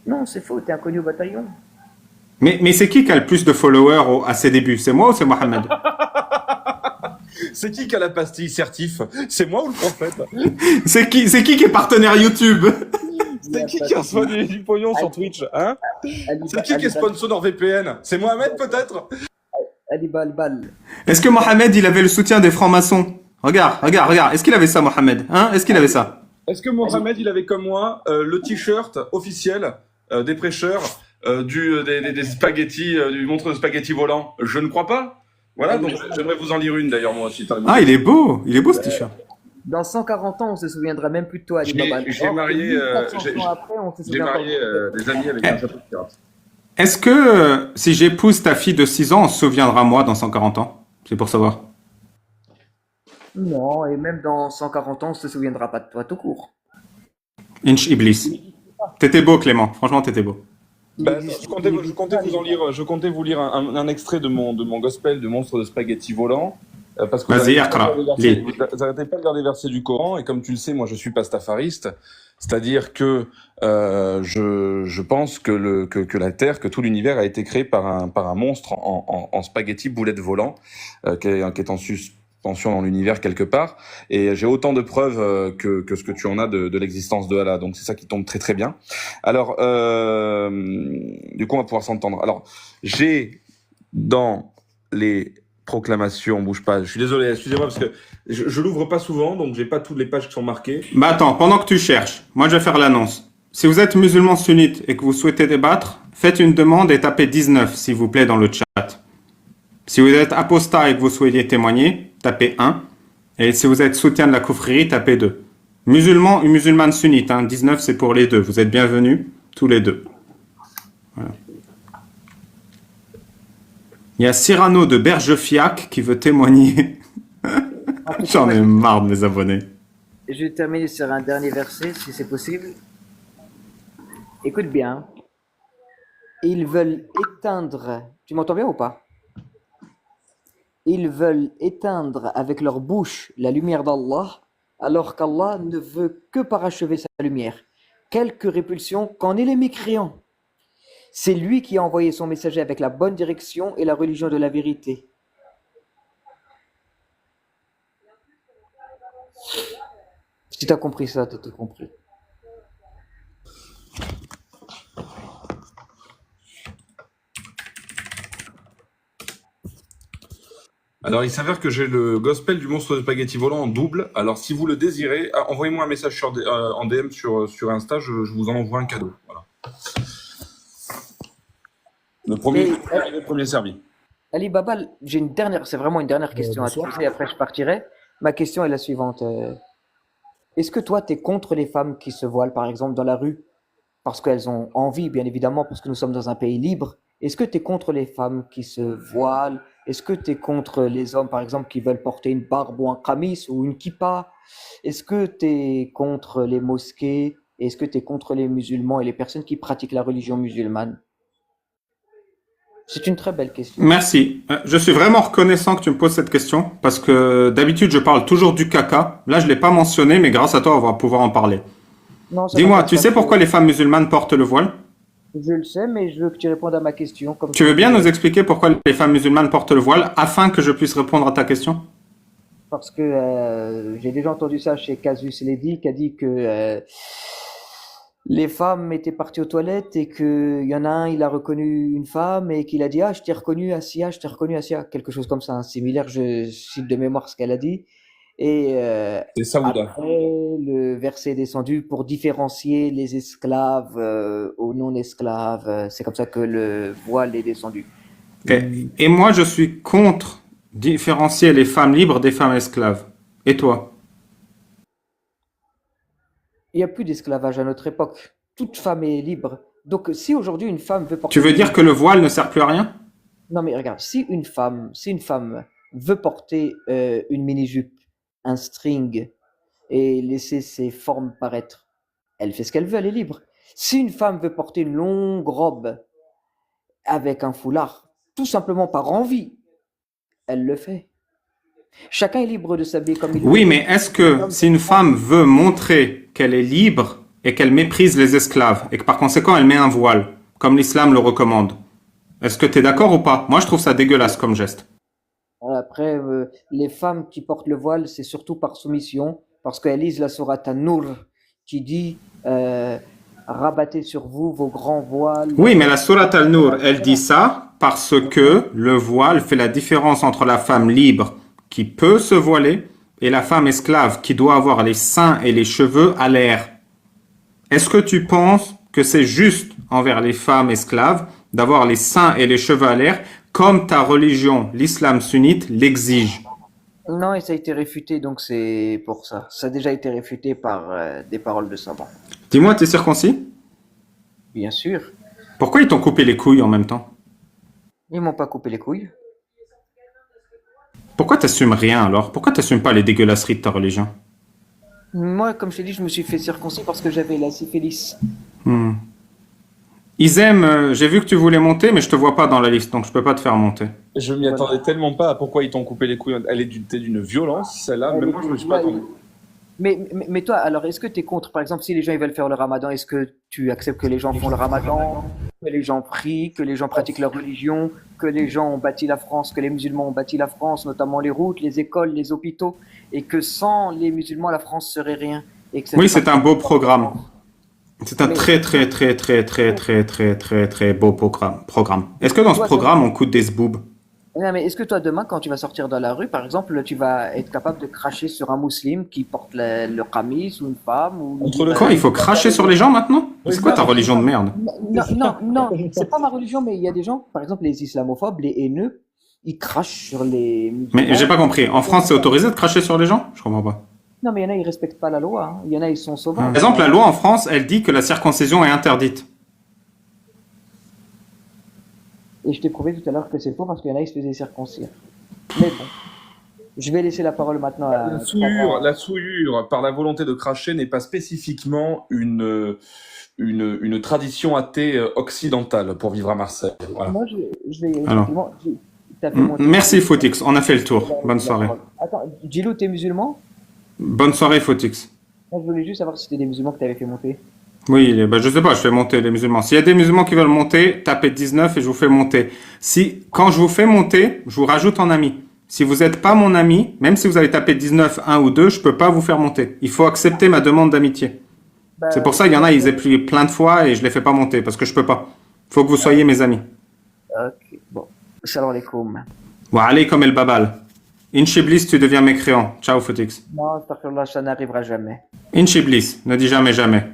Non, c'est faux. T'es inconnu au bataillon. Mais c'est qui a le plus de followers à ses débuts? C'est moi ou c'est Mohamed? C'est qui a la pastille certif? C'est moi ou le prophète? C'est qui est partenaire YouTube? Il y C'est a pas qui de reçoit souci. du pognon sur Twitch, hein? C'est qui est sponsor NordVPN? C'est Mohamed peut-être? Ali Balbal. Est-ce que Mohamed il avait le soutien des francs-maçons? Regarde. Est-ce qu'il avait ça, Mohamed? Hein? Est-ce qu'il avait ça? Est-ce que Mohamed il avait comme moi le t-shirt officiel des prêcheurs des spaghettis, du montre de spaghettis volants? Je ne crois pas. Voilà, donc j'aimerais vous en lire une d'ailleurs moi aussi. Ah, il est beau ce t-shirt. Dans 140 ans, on se souviendra même plus de toi, Ali Babal. J'ai Or, marié, 1400 ans après, on se j'ai souvient marié encore. des amis avec un chapeau de pirate. Est-ce que si j'épouse ta fille de 6 ans, on se souviendra moi dans 140 ans? C'est pour savoir. Non, et même dans 140 ans, on se souviendra pas de toi tout court. Inch Iblis. T'étais beau, Clément. Franchement, t'étais beau. Je comptais vous lire un extrait de mon gospel de monstre de spaghettis volants. Parce que Vas-y, Akra. Lis. vous arrêtez pas de lire des versets du Coran, et comme tu le sais, moi je suis pastafariste, c'est-à-dire que je pense que la Terre, que tout l'univers a été créé par un monstre en spaghetti boulette volant, qui est en suspension dans l'univers quelque part, et j'ai autant de preuves que ce que tu en as de l'existence de Allah, donc c'est ça qui tombe très très bien. Alors, du coup on va pouvoir s'entendre. Alors, j'ai dans les proclamation, bouge pas. Je suis désolé, excusez-moi parce que je l'ouvre pas souvent, donc j'ai pas toutes les pages qui sont marquées. Bah attends, pendant que tu cherches, moi je vais faire l'annonce. Si vous êtes musulman sunnite et que vous souhaitez débattre, faites une demande et tapez 19, s'il vous plaît, dans le chat. Si vous êtes apostat et que vous souhaitez témoigner, tapez 1. Et si vous êtes soutien de la coufrerie, tapez 2. Musulman ou musulmane sunnite, 19 c'est pour les deux. Vous êtes bienvenus, tous les deux. Voilà. Il y a Cyrano de Bergefiac qui veut témoigner. J'en ai marre de mes abonnés. Je vais terminer sur un dernier verset, si c'est possible. Écoute bien. Ils veulent éteindre. Tu m'entends bien ou pas? Ils veulent éteindre avec leur bouche la lumière d'Allah, alors qu'Allah ne veut que parachever sa lumière. Quelque répulsion qu'en aient les mécréants. C'est lui qui a envoyé son messager avec la bonne direction et la religion de la vérité. Si tu as compris ça, tu as tout compris. Alors, il s'avère que j'ai le gospel du monstre de spaghetti volant en double. Alors, si vous le désirez, envoyez-moi un message en DM sur Insta, je vous en envoie un cadeau. Voilà. Le premier servi. Ali Babal, j'ai une dernière, c'est vraiment une dernière question à te poser, après je partirai. Ma question est la suivante. Est-ce que toi, tu es contre les femmes qui se voilent, par exemple, dans la rue? parce qu'elles ont envie, bien évidemment, parce que nous sommes dans un pays libre. Est-ce que tu es contre les femmes qui se voilent? Est-ce que tu es contre les hommes, par exemple, qui veulent porter une barbe ou un kamis ou une kippa? Est-ce que tu es contre les mosquées? Est-ce que tu es contre les musulmans et les personnes qui pratiquent la religion musulmane? C'est une très belle question. Merci. Je suis vraiment reconnaissant que tu me poses cette question parce que d'habitude je parle toujours du caca. Là, je l'ai pas mentionné, mais grâce à toi, on va pouvoir en parler. Non, ça Dis-moi, m'intéresse tu pas sais pourquoi trop. les femmes musulmanes portent le voile? Je le sais, mais je veux que tu répondes à ma question. Comme Tu ça, veux bien nous expliquer pourquoi les femmes musulmanes portent le voile afin que je puisse répondre à ta question? parce que j'ai déjà entendu ça chez Casus Lady, qui a dit que les femmes étaient parties aux toilettes et qu'il y en a un, il a reconnu une femme et qu'il a dit ah, je t'ai reconnu Assia, je t'ai reconnu Assia, quelque chose comme ça, hein, similaire, je cite de mémoire ce qu'elle a dit. Et C'est Saouda. après, le verset est descendu pour différencier les esclaves aux non-esclaves. C'est comme ça que le voile est descendu. Et moi, je suis contre différencier les femmes libres des femmes esclaves. Et toi? Il n'y a plus d'esclavage à notre époque. Toute femme est libre. Donc, si aujourd'hui une femme veut Tu porter veux une dire que le voile ne sert plus à rien? non mais regarde, si une femme veut porter une mini-jupe, un string et laisser ses formes paraître, elle fait ce qu'elle veut, elle est libre. Si une femme veut porter une longue robe avec un foulard, tout simplement par envie, elle le fait. Chacun est libre de s'habiller comme il Oui, veut. mais est-ce que si une femme veut montrer qu'elle est libre et qu'elle méprise les esclaves et que par conséquent elle met un voile, comme l'islam le recommande, est-ce que tu es d'accord ou pas? Moi, je trouve ça dégueulasse comme geste. Après, les femmes qui portent le voile, c'est surtout par soumission, parce qu'elles lisent la sourate An-Nur qui dit rabattez sur vous vos grands voiles. Oui, mais la sourate Al-Nur, elle dit ça parce que le voile fait la différence entre la femme libre qui peut se voiler et la femme esclave qui doit avoir les seins et les cheveux à l'air. Est-ce que tu penses que c'est juste envers les femmes esclaves d'avoir les seins et les cheveux à l'air comme ta religion, l'islam sunnite, l'exige? Non, et ça a été réfuté, donc c'est pour ça. Ça a déjà été réfuté par des paroles de savants. Dis-moi, t'es circoncis? Bien sûr, Pourquoi ils t'ont coupé les couilles en même temps? ils m'ont pas coupé les couilles. Pourquoi t'assumes rien alors? Pourquoi t'assumes pas les dégueulasseries de ta religion? Moi, comme je t'ai dit, je me suis fait circoncis parce que j'avais la syphilis. Hmm. Isem, j'ai vu que tu voulais monter, mais je te vois pas dans la liste, donc je peux pas te faire monter. Je m'y Voilà. attendais tellement pas à pourquoi ils t'ont coupé les couilles. Elle est d'une violence, celle-là. Même moi, je me suis pas attendu. Mais toi, alors, est-ce que tu es contre, par exemple, si les gens ils veulent faire le ramadan, est-ce que tu acceptes que les gens font le ramadan, que les gens prient, que les gens pratiquent leur religion, que les gens ont bâti la France, que les musulmans ont bâti la France, notamment les routes, les écoles, les hôpitaux, et que sans les musulmans, la France serait rien, et que ça Oui, fait c'est un beau programme. C'est un Mais- très très beau programme. Est-ce que dans ce Toi, programme, on coûte des zboubs? Non, mais est-ce que toi, demain, quand tu vas sortir dans la rue, par exemple, tu vas être capable de cracher sur un musulman qui porte le qamis ou une femme ou Entre le Quoi, il faut cracher sur les gens maintenant? C'est quoi ta religion de merde? Non, c'est pas ma religion, mais il y a des gens, par exemple, les islamophobes, les haineux, ils crachent sur les musulmans. Mais j'ai pas compris. En France, c'est autorisé de cracher sur les gens? Je comprends pas. Non, mais il y en a, ils respectent pas la loi. Hein. Il y en a, ils sont sauvages. Par exemple, la loi en France, elle dit que la circoncision est interdite. Et je t'ai prouvé tout à l'heure que c'est faux parce qu'il y en a, ils se faisaient circoncire. Mais bon, je vais laisser la parole maintenant à... La souillure par la volonté de cracher n'est pas spécifiquement une tradition athée occidentale pour vivre à Marseille. Voilà. Moi, je vais Alors. effectivement... T'as fait monter- Merci Fotix, on a fait le tour. Bonne soirée. Attends, Djilou, t'es musulman? Bonne soirée Fotix. Moi, je voulais juste savoir si c'était des musulmans que t'avais fait monter. Oui, bah, je sais pas, je fais monter les musulmans. S'il y a des musulmans qui veulent monter, tapez 19 et je vous fais monter. Si, quand je vous fais monter, je vous rajoute en ami. Si vous n'êtes pas mon ami, même si vous avez tapé 19, 1 ou 2, je peux pas vous faire monter. Il faut accepter ma demande d'amitié. Bah, C'est pour ça qu'il y en a, ils appellent plein de fois et je les fais pas monter parce que je peux pas. Faut que vous soyez mes amis. Ok, bon. Salam alaikum. Wa alaykum el babal. Inchiblis, tu deviens mécréant. Ciao Fotix. Non, astaghfirullah, ça n'arrivera jamais. Inchiblis, ne dis jamais jamais.